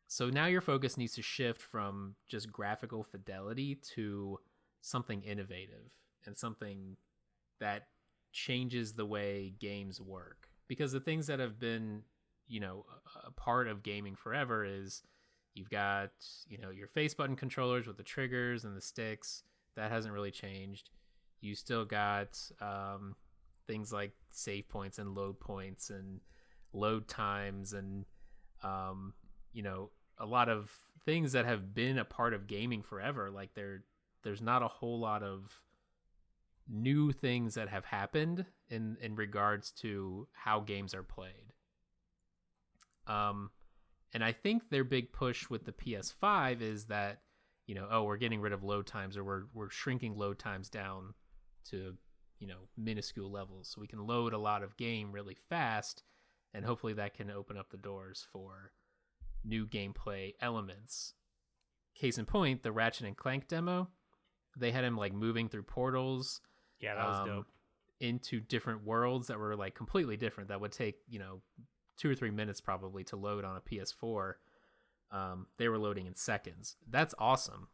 So now your focus needs to shift from just graphical fidelity to something innovative and something that changes the way games work. Because the things that have been a part of gaming forever is you've got, your face button controllers with the triggers and the sticks. That hasn't really changed. You still got things like save points and load points and load times and, a lot of things that have been a part of gaming forever. Like there's not a whole lot of new things that have happened in regards to how games are played. And I think their big push with the PS5 is that, we're getting rid of load times, or we're shrinking load times down to, minuscule levels, so we can load a lot of game really fast, and hopefully that can open up the doors for new gameplay elements. Case in point, the Ratchet and Clank demo, they had him like moving through portals. Yeah, that was dope. Into different worlds that were like completely different. That would take 2 or 3 minutes probably to load on a PS4. They were loading in seconds. That's awesome.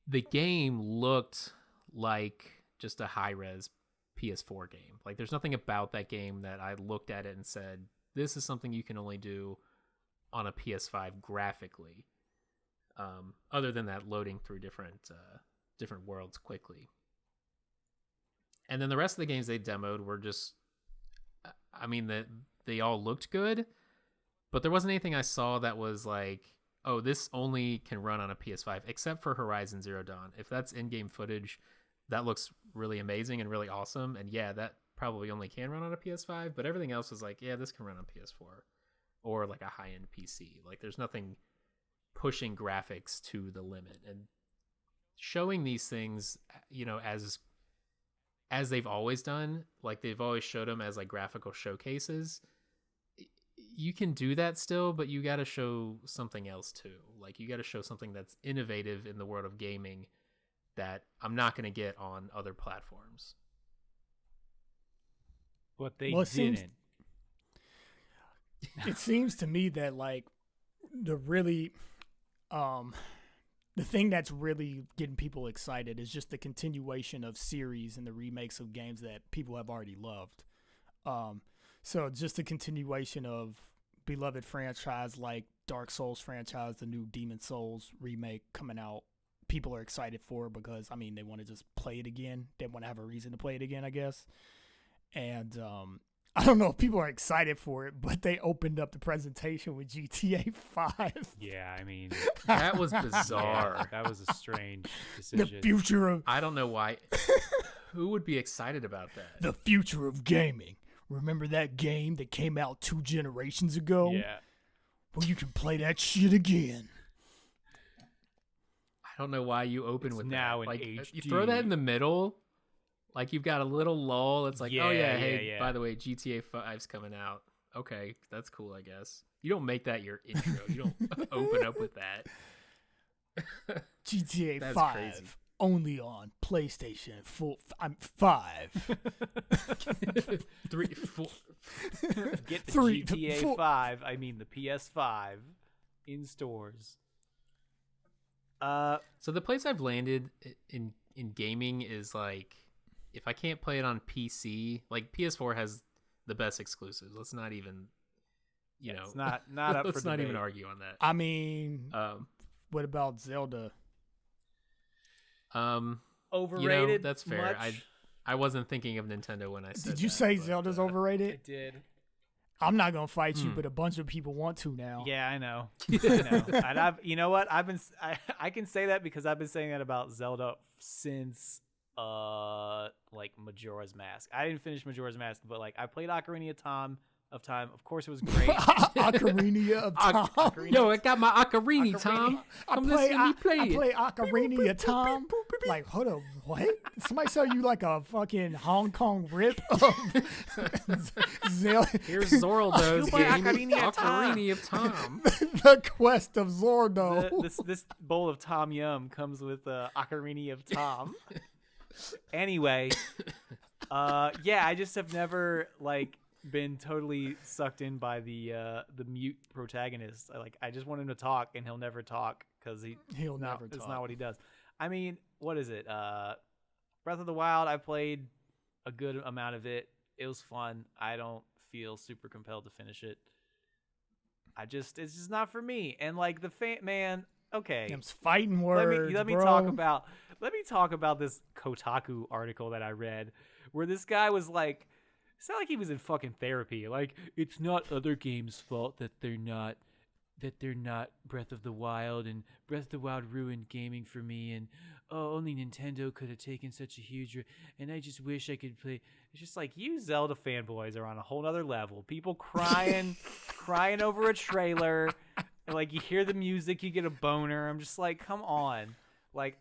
The game looked like just a high-res PS4 game. Like there's nothing about that game that I looked at it and said, this is something you can only do on a PS5 graphically. Other than that, loading through different worlds quickly. And then the rest of the games they demoed were just, they all looked good, but there wasn't anything I saw that was like, oh, this only can run on a PS5, except for Horizon Zero Dawn. If that's in-game footage, that looks really amazing and really awesome. And yeah, that probably only can run on a PS5, but everything else was like, yeah, this can run on PS4 or like a high-end PC. Like there's nothing pushing graphics to the limit. And showing these things, as they've always done, like they've always showed them as like graphical showcases. You can do that still, but you got to show something else too. Like you got to show something that's innovative in the world of gaming that I'm not going to get on other platforms. But they didn't. It seems to me that like the thing that's really getting people excited is just the continuation of series and the remakes of games that people have already loved. So just a continuation of beloved franchise like Dark Souls franchise, the new Demon Souls remake coming out. People are excited for it because, they want to just play it again. They want to have a reason to play it again, I guess. And I don't know if people are excited for it, but they opened up the presentation with GTA 5. Yeah, that was bizarre. Yeah, that was a strange decision. The future of... I don't know why. Who would be excited about that? The future of gaming. Remember that game that came out 2 generations ago? Yeah. Well, you can play that shit again. I don't know why you open with now that. Like, HD. You throw that in the middle, like you've got a little lull. It's like, yeah. By the way, GTA 5's coming out. Okay, that's cool, I guess. You don't make that your intro. You don't open up with that. GTA That's 5 crazy. only on PlayStation 5. 3, 4. Get the 3, GTA 4. 5, the PS5 in stores. So the place I've landed in gaming is like, if I can't play it on PC, like PS4 has the best exclusives. Let's not even, it's not up let's for not debate. even argue on that. What about Zelda? Overrated? That's fair. Much? I wasn't thinking of Nintendo when I said Did you that, say but, Zelda's overrated? I did. I'm not gonna fight you, but a bunch of people want to now. Yeah, I know. And you know what? I can say that because I've been saying that about Zelda since like Majora's Mask. I didn't finish Majora's Mask, but like I played Ocarina of Time. Of course, it was great. Ocarina of Time. Yo, I got my Ocarini, Tom. Come listen to me play I it. play Ocarina of Time. Like, hold up, what? Somebody sell you like a fucking Hong Kong rip of Zelda. Here's Zorldo's You play game, Ocarina of Ocarina of Time. The Quest of Zorldo. This bowl of Tom Yum comes with Ocarina of Tom. Anyway, I just have never like been totally sucked in by the mute protagonist. I just want him to talk, and he'll never talk because He'll never It's talk. not what he does. What is it? Breath of the Wild. I played a good amount of it. It was fun. I don't feel super compelled to finish it. It's just not for me. And like man, okay. Them's fighting words. Let me talk about this Kotaku article that I read where this guy was like, it's not like he was in fucking therapy. Like, it's not other games' fault that they're not Breath of the Wild, and Breath of the Wild ruined gaming for me, and only Nintendo could have taken such a huge and I just wish I could play. It's just like, you Zelda fanboys are on a whole nother level. People crying over a trailer, and like you hear the music, you get a boner. I'm just like, come on. Like,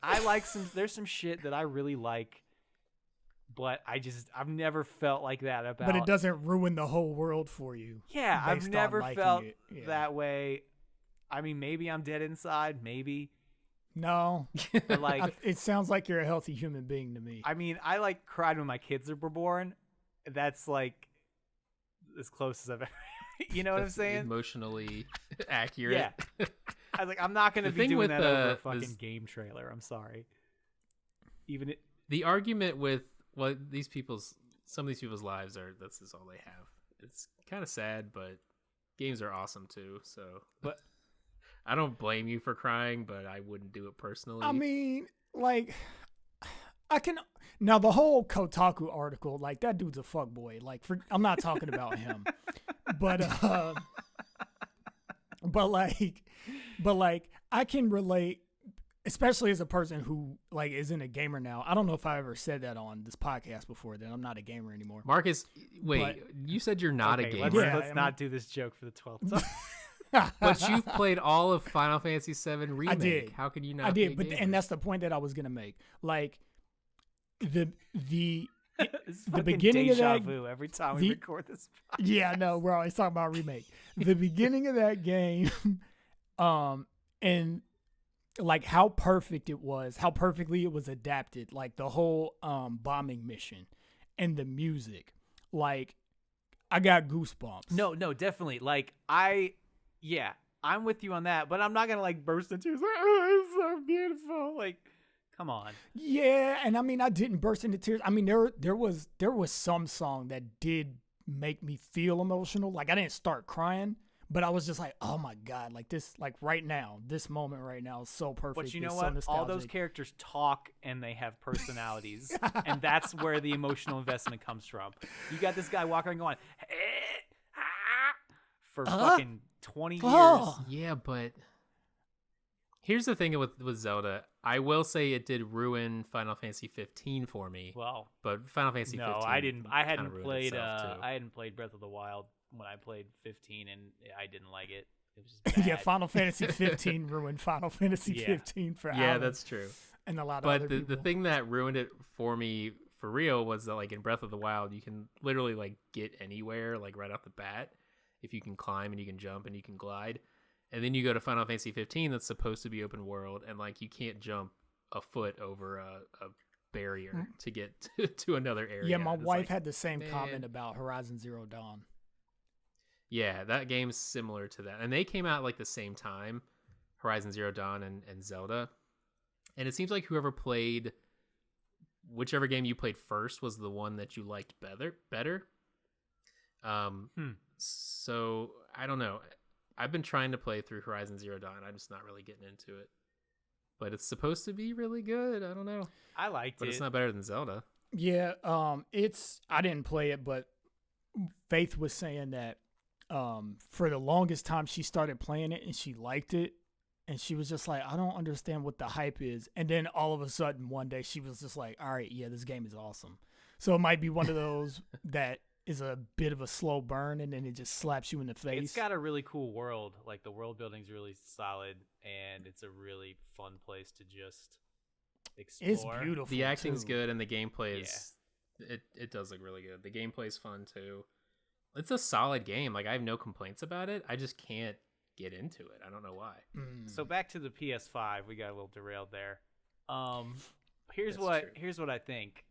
there's some shit that I really like, but I've never felt like that about. But it doesn't ruin the whole world for you. Yeah, I've never felt that way. I mean, maybe I'm dead inside, maybe. No, but like, it sounds like you're a healthy human being to me. I mean, I like cried when my kids were born. That's like as close as I've ever. You know what I'm saying? Emotionally accurate. Yeah. I was like, I'm not gonna be doing that over a fucking game trailer. I'm sorry. The argument with some of these people's lives this is all they have. It's kind of sad, but games are awesome too. So, but I don't blame you for crying, but I wouldn't do it personally. I mean, like, now the whole Kotaku article, like, that dude's a fuckboy. Like, I'm not talking about him, but like, I can relate, especially as a person who like isn't a gamer now. I don't know if I ever said that on this podcast before, that I'm not a gamer anymore. Marcus, wait, you said you're not a gamer. Let's not do this joke for the 12th time. But you've played all of Final Fantasy VII Remake. I did. How can you not? I did, and that's the point that I was gonna make. Like, the beginning of that vu every time we record this podcast. Yeah, no, we're always talking about Remake. The beginning of that game, and like how perfect it was, how perfectly it was adapted, like the whole bombing mission and the music. Like, I got goosebumps. No, definitely. Like, I'm with you on that, but I'm not gonna like burst into tears. Like, oh, it's so beautiful. Like, come on. Yeah, and I mean, I didn't burst into tears. I mean, there was some song that did make me feel emotional. Like, I didn't start crying, but I was just like, oh my god, like this, like right now, this moment right now is so perfect. But you know it's what? So all those characters talk and they have personalities, and that's where the emotional investment comes from. You got this guy walking around going, for fucking 20 years. Yeah, but here's the thing with Zelda. I will say it did ruin Final Fantasy 15 for me. Well, but Final Fantasy 15. No, I didn't. I hadn't played. I hadn't played Breath of the Wild when I played 15, and I didn't like it. It was just bad. Yeah, Final Fantasy 15 ruined Final Fantasy 15 for Alan. Yeah, that's true. And a lot of other people. But the thing that ruined it for me for real was that, like, in Breath of the Wild, you can literally like get anywhere, like right off the bat, if you can climb and you can jump and you can glide. And then you go to Final Fantasy 15 that's supposed to be open world, and like you can't jump a foot over a barrier to get to another area. Yeah, my wife had the same comment about Horizon Zero Dawn. Yeah, that game's similar to that. And they came out like the same time, Horizon Zero Dawn and Zelda. And it seems like whoever played, whichever game you played first was the one that you liked better. So I don't know. I've been trying to play through Horizon Zero Dawn. I'm just not really getting into it. But it's supposed to be really good. I don't know. I liked it. But it's not better than Zelda. Yeah, I didn't play it, but Faith was saying that for the longest time she started playing it and she liked it. And she was just like, I don't understand what the hype is. And then all of a sudden one day she was just like, all right, yeah, this game is awesome. So it might be one of those that is a bit of a slow burn, and then it just slaps you in the face. It's got a really cool world. Like, the world building's really solid, and it's a really fun place to just explore. It's beautiful. The acting's too. good, and the gameplay is it does look really good. The gameplay's fun too. It's a solid game. Like, I have no complaints about it. I just can't get into it. I don't know why. So back to the PS5, we got a little derailed there. Here's what I think.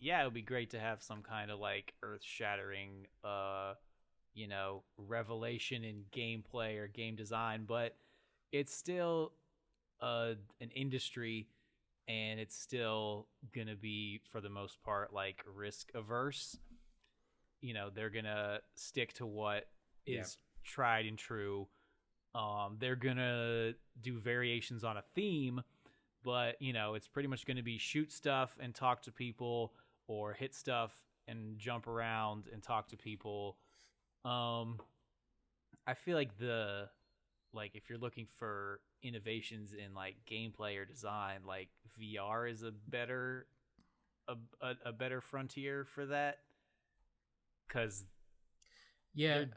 Yeah, it would be great to have some kind of like earth-shattering, revelation in gameplay or game design, but it's still an industry, and it's still gonna be, for the most part, like risk averse. they're gonna stick to what is tried and true. They're gonna do variations on a theme, but it's pretty much gonna be shoot stuff and talk to people, or hit stuff and jump around and talk to people. I feel like if you're looking for innovations in like gameplay or design, like VR is a better frontier for that, because I they're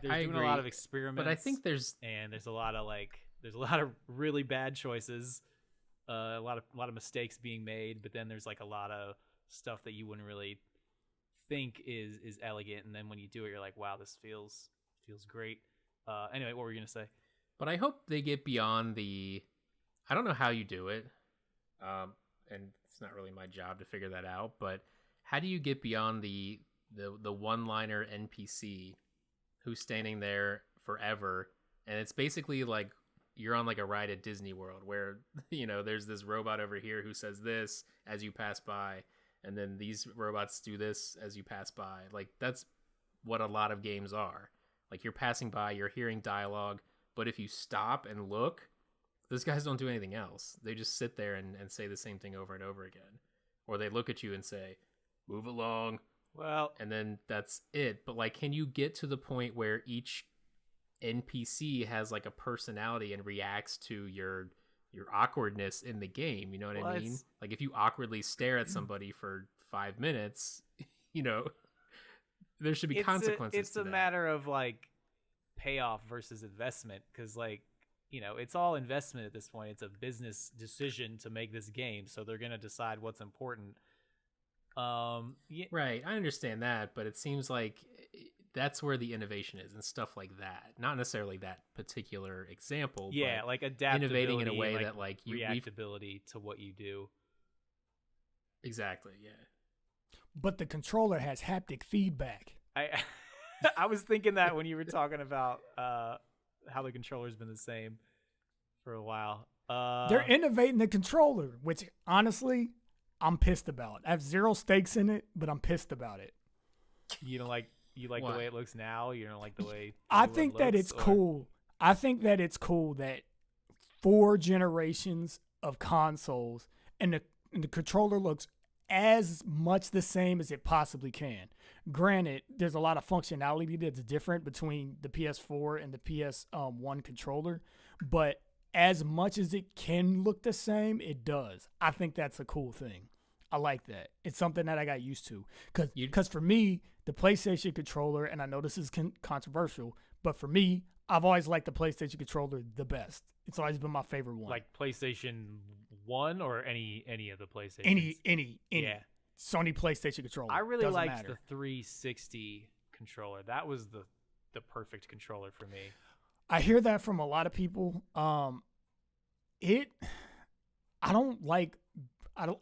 doing agree. a lot of experiments, but I think there's a lot of really bad choices, a lot of mistakes being made, but then there's like a lot of stuff that you wouldn't really think is elegant, and then when you do it, you're like, wow, this feels great. Anyway, what were you gonna say? But I hope they get beyond the. I don't know how you do it, and it's not really my job to figure that out. But how do you get beyond the one-liner NPC who's standing there forever, and it's basically like you're on like a ride at Disney World where there's this robot over here who says this as you pass by, and then these robots do this as you pass by. Like that's what a lot of games are. Like you're passing by, you're hearing dialogue, but if you stop and look, those guys don't do anything else. They just sit there and say the same thing over and over again. Or they look at you and say, move along. Well, and then that's it. But like, can you get to the point where each NPC has like a personality and reacts to your awkwardness in the game? You know what I mean? Like if you awkwardly stare at somebody for 5 minutes, there should be consequences. It's a matter of like payoff versus investment, because like it's all investment at this point. It's a business decision to make this game, so they're gonna decide what's important. Right, I understand that, but it seems like that's where the innovation is and stuff like that. Not necessarily that particular example. Yeah, but like adaptability, innovating in a way that like reactability to what you do. Exactly. Yeah. But the controller has haptic feedback. I was thinking that when you were talking about how the controller's been the same for a while. They're innovating the controller, which honestly, I'm pissed about. I have zero stakes in it, but I'm pissed about it. You don't like the way it looks now? You don't like the way I think that it's cool. I think that it's cool that 4 generations of consoles and the controller looks as much the same as it possibly can. Granted, there's a lot of functionality that's different between the PS4 and the PS1 controller, but as much as it can look the same, it does. I think that's a cool thing. I like that. It's something that I got used to. Because for me, the PlayStation controller, and I know this is controversial, but for me, I've always liked the PlayStation controller the best. It's always been my favorite one. Like PlayStation 1 or any of the PlayStations? Any. Yeah. Sony PlayStation controller. I really liked matter. the 360 controller. That was the perfect controller for me. I hear that from a lot of people. I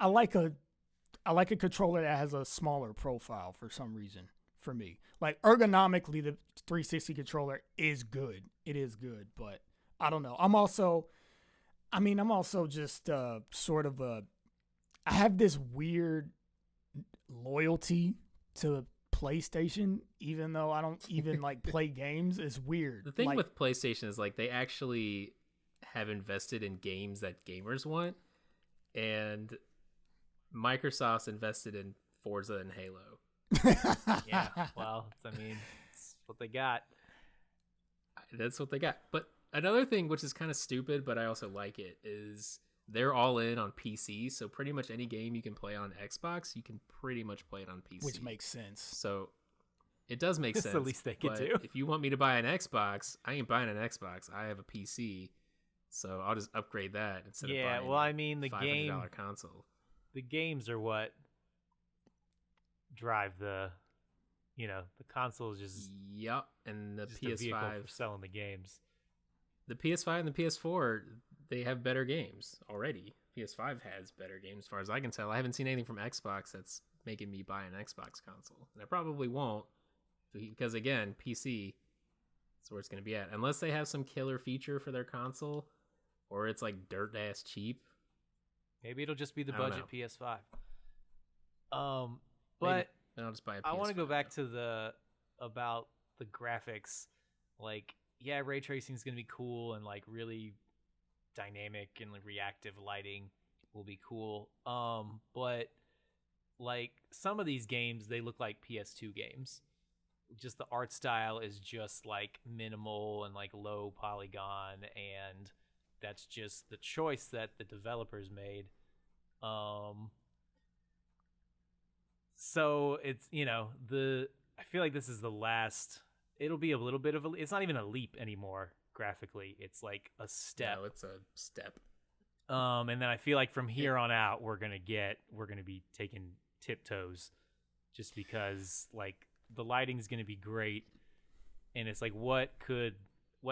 like a controller that has a smaller profile for some reason for me. Like ergonomically, the 360 controller is good. It is good, but I don't know. I'm also just sort of I have this weird loyalty to PlayStation, even though I don't even like play games. It's weird. The thing with PlayStation is like they actually have invested in games that gamers want, and Microsoft's invested in Forza and Halo. Yeah, well, it's what they got. That's what they got. But another thing, which is kind of stupid, but I also like it, is they're all in on PC. So pretty much any game you can play on Xbox, you can pretty much play it on PC. Which makes sense. So it does make sense. That's the least they could do. If you want me to buy an Xbox, I ain't buying an Xbox. I have a PC. So I'll just upgrade that instead of buying the $500 console. The games are what drive the console is just and the just PS5 a vehicle for selling the games. The PS5 and the PS4, they have better games already. PS5 has better games as far as I can tell. I haven't seen anything from Xbox that's making me buy an Xbox console, and I probably won't, because again, PC is where it's going to be at, unless they have some killer feature for their console, or it's like dirt ass cheap. Maybe it'll just be the budget PS5. But Maybe. then I'll just buy a PS5. I want to go back to about the graphics. Like, yeah, ray tracing is gonna be cool, and like really dynamic and like, reactive lighting will be cool. But like some of these games, they look like PS2 games. Just the art style is just like minimal and like low polygon, and that's just the choice that the developers made. So it's, I feel like this is the last. It'll be a little bit of a. It's not even a leap anymore graphically. It's like a step. No, it's a step. And then I feel like from here on out, we're gonna be taking tiptoes, just because like the lighting's gonna be great, and it's like what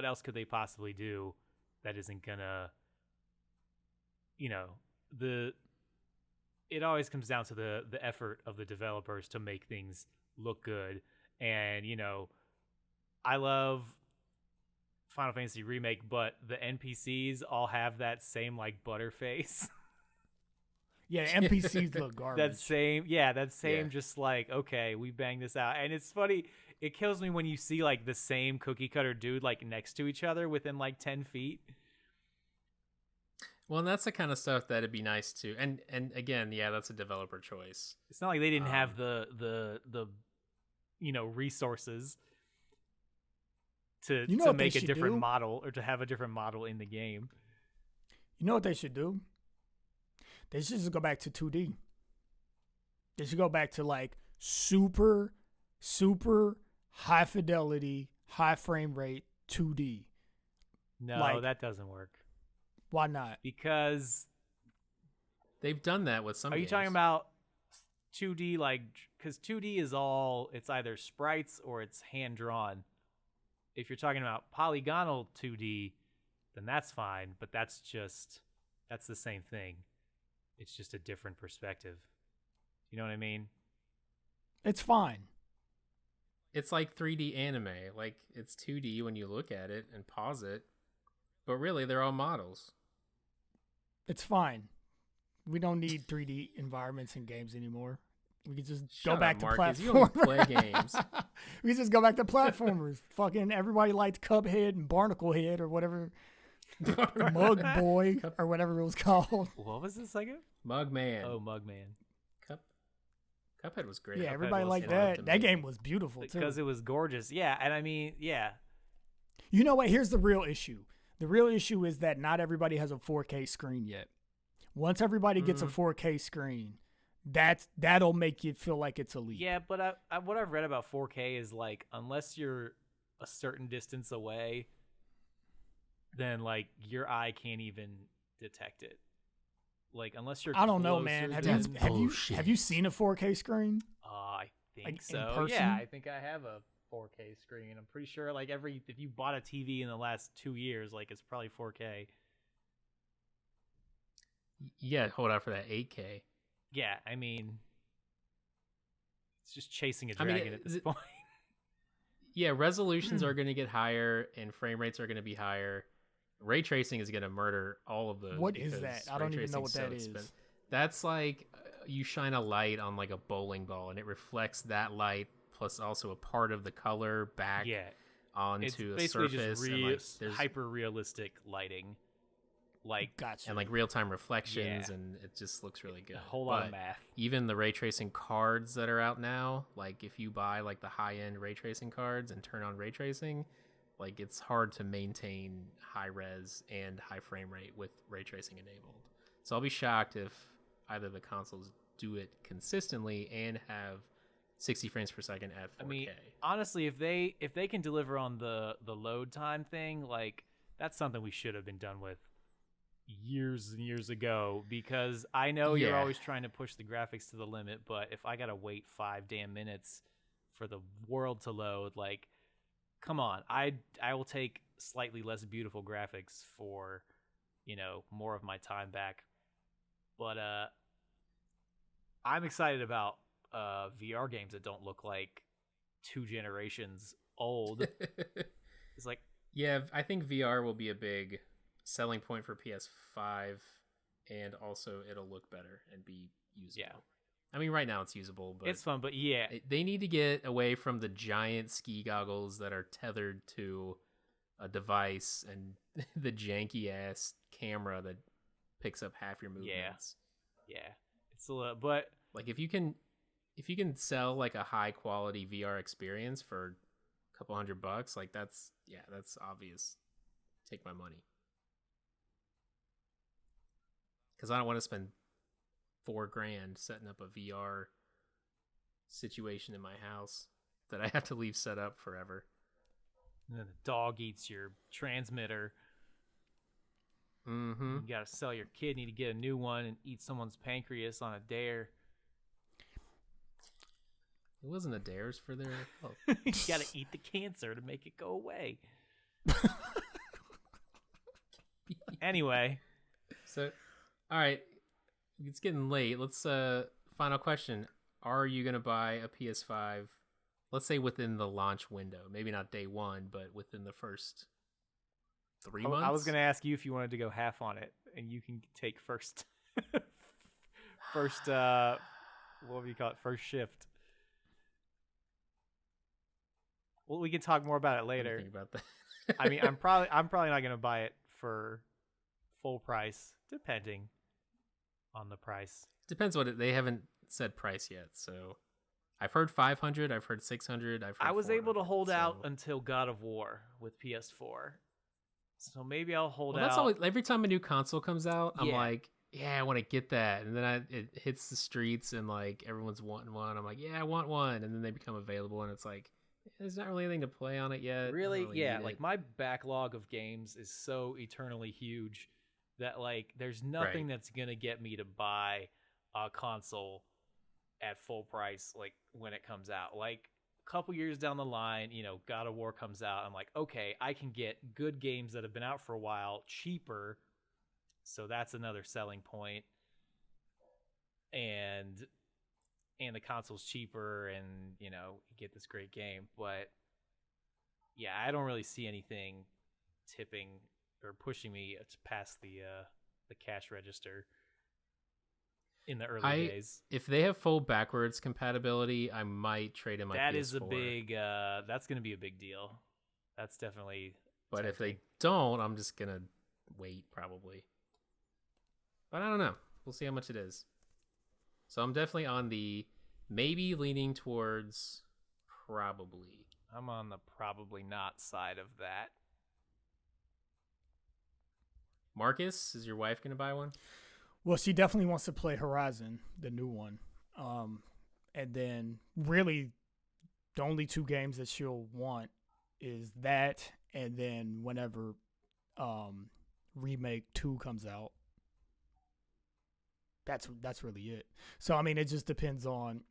else could they possibly do that isn't gonna, it always comes down to the effort of the developers to make things look good. And I love Final Fantasy Remake, but the NPCs all have that same like butter face. Yeah, NPCs look garbage. That same just like, okay, we banged this out. And it's funny, it kills me when you see like the same cookie cutter dude like next to each other within like 10 feet. Well, and that's the kind of stuff that'd be nice to, and again, yeah, that's a developer choice. It's not like they didn't have the resources to make a different model, or to have a different model in the game. You know what they should do? They should just go back to 2D. They should go back to like super, super high fidelity, high frame rate 2D. No, like, that doesn't work. Why not? Because they've done that with some games. Are you talking about 2D, like, because 2D is all, it's either sprites or it's hand drawn. If you're talking about polygonal 2D, then that's fine, but that's the same thing. It's just a different perspective. You know what I mean? It's fine. It's like 3D anime. Like, it's 2D when you look at it and pause it, but really they're all models. It's fine. We don't need 3D environments in games anymore. We can just go back to platformers. You only play games. We can just go back to platformers. Fucking everybody liked Cuphead and Barnacle Head or whatever. Mug Boy or whatever it was called. What was this again? Mugman. Oh, Mugman. Cuphead was great. Yeah, Cuphead everybody liked that. That game was beautiful too. Because it was gorgeous. Yeah, and I mean, yeah. You know what? Here's the real issue. The real issue is that not everybody has a 4K screen yet. Once everybody gets a 4K screen, that'll make you feel like it's a leap. Yeah, but what I've read about 4K is like, unless you're a certain distance away, then like your eye can't even detect it. Like, unless you're, I don't know, man. Have you seen a 4K screen? I think like, so. in person? Yeah, I think I have a 4K screen. I'm pretty sure like if you bought a TV in the last 2 years, like it's probably 4K. Yeah, hold out for that 8K. Yeah, I mean, it's just chasing a dragon at this point. Yeah, resolutions are going to get higher and frame rates are going to be higher. Ray tracing is going to murder all of those. What is that? I don't even know what that is. That's like you shine a light on like a bowling ball and it reflects that light plus also a part of the color back onto a surface. Just there's hyper realistic lighting. Like, gotcha. And like real-time reflections, and it just looks really good. A whole lot of math. Even the ray tracing cards that are out now, like if you buy like the high-end ray tracing cards and turn on ray tracing, like it's hard to maintain high res and high frame rate with ray tracing enabled. So I'll be shocked if either the consoles do it consistently and have 60 frames per second at 4K. I mean, honestly, if they can deliver on the load time thing, like that's something we should have been done with years and years ago, because I know you're always trying to push the graphics to the limit, but if I gotta wait 5 damn minutes for the world to load, like, come on, I will take slightly less beautiful graphics for, more of my time back. But I'm excited about VR games that don't look like 2 generations old. It's like, yeah, I think VR will be a big selling point for PS5, and also it'll look better and be usable. Yeah. I mean, right now it's usable, but it's fun. But yeah, they need to get away from the giant ski goggles that are tethered to a device and the janky ass camera that picks up half your movements. Yeah, it's a little, but like if you can sell like a high quality VR experience for a couple $100, like that's obvious. Take my money. Because I don't want to spend $4,000 setting up a VR situation in my house that I have to leave set up forever. And then the dog eats your transmitter. Mm-hmm. You gotta sell your kidney to get a new one and eat someone's pancreas on a dare. It wasn't a dares for their health. You gotta eat the cancer to make it go away. Anyway. So, all right. It's getting late. Let's, final question. Are you gonna buy a PS5, let's say within the launch window? Maybe not day one, but within the first 3 months? I was gonna ask you if you wanted to go half on it, and you can take first what do you call it? First shift. Well, we can talk more about it later. Think about that. I mean, I'm probably not gonna buy it for full price, depending on the price. Depends what they haven't said price yet. So I've heard 500, I've heard 600, I've heard I was able to hold out so. until God of War with PS4, so maybe I'll hold Well, out. that's always, every time a new console comes out, I'm Yeah. like, yeah, I want to get that, and then it hits the streets and like everyone's wanting one. I'm like, yeah, I want one, and then they become available, and it's like, there's not really anything to play on it yet. Really, yeah. need Like it. my backlog of games is so eternally huge that like there's nothing that's gonna get me to buy a console at full price like when it comes out. Like a couple years down the line, God of War comes out. I'm like, okay, I can get good games that have been out for a while cheaper. So that's another selling point. And the console's cheaper, and you get this great game. But yeah, I don't really see anything tipping or pushing me past the cash register in the early days. If they have full backwards compatibility, I might trade in my That PS4. is a big that's going to be a big deal. That's definitely But tempting. if they don't, I'm just gonna wait probably. But I don't know. We'll see how much it is. So I'm definitely on the maybe leaning towards probably. I'm on the probably not side of that. Marcus, is your wife gonna buy one? Well, she definitely wants to play Horizon, the new one. And then really the only two games that she'll want is that, and then whenever Remake 2 comes out. That's really it. So I mean, it just depends on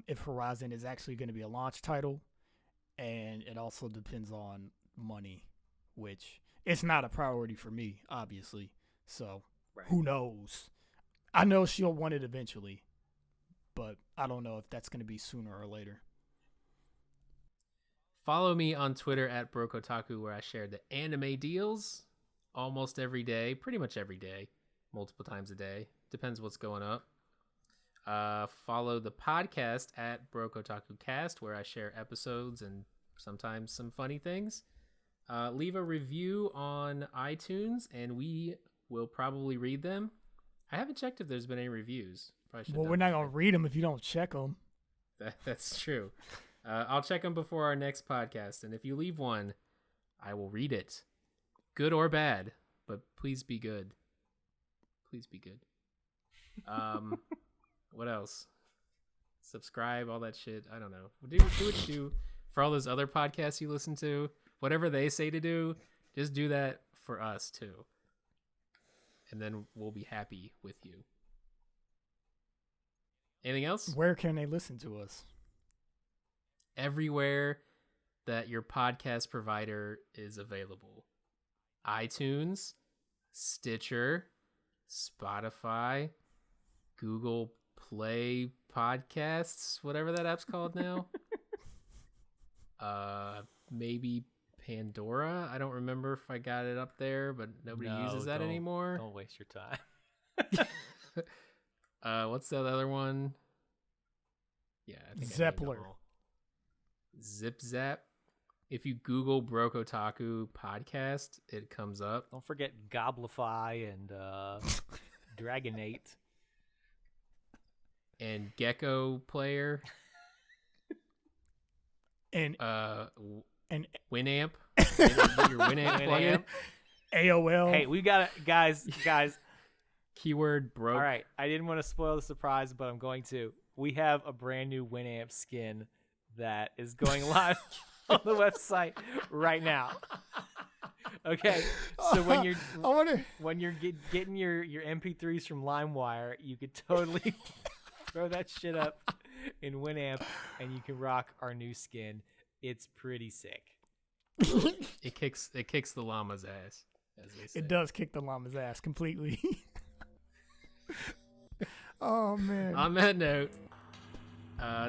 if Horizon is actually going to be a launch title, and it also depends on money, which it's not a priority for me, obviously. So who knows? I know she'll want it eventually, but I don't know if that's going to be sooner or later. Follow me on Twitter at BrokeOtaku, where I share the anime deals almost every day, pretty much every day, multiple times a day. Depends what's going up. Follow the podcast at BrokeOtakuCast, where I share episodes and sometimes some funny things. Leave a review on iTunes, and we will probably read them. I haven't checked if there's been any reviews. Well, we're not going to read them if you don't check them. That's true. I'll check them before our next podcast, and if you leave one, I will read it. Good or bad, but please be good. Please be good. What else? Subscribe, all that shit. I don't know. Do what you do for all those other podcasts you listen to. Whatever they say to do, just do that for us too. And then we'll be happy with you. Anything else? Where can they listen to us? Everywhere that your podcast provider is available. iTunes, Stitcher, Spotify, Google Play Podcasts, whatever that app's called now. Maybe Pandora. I don't remember if I got it up there, but nobody uses that anymore. Don't waste your time. What's that other one? Yeah, I think Zeppler. Zip Zap. If you Google Broke Otaku podcast, it comes up. Don't forget Goblify and Dragonate. And Gecko Player. And Winamp. Your Winamp plugin. AOL. Hey, we got it, guys. Keyword broke. All right, I didn't want to spoil the surprise, but I'm going to. We have a brand new Winamp skin that is going live on the website right now. Okay, so when you're getting your MP3s from LimeWire, you could totally throw that shit up in Winamp, and you can rock our new skin. It's pretty sick. It kicks the llama's ass, as they say. It does kick the llama's ass completely. Oh man. On that note,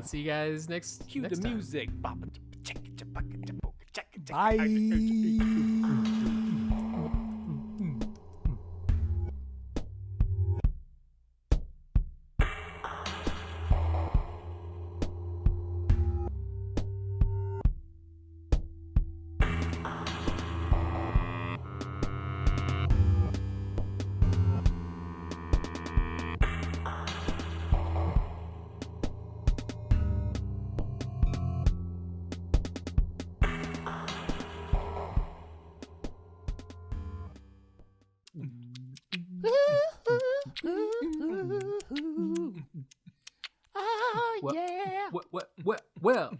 see you guys next. Cue next the time. music. Bye. Well,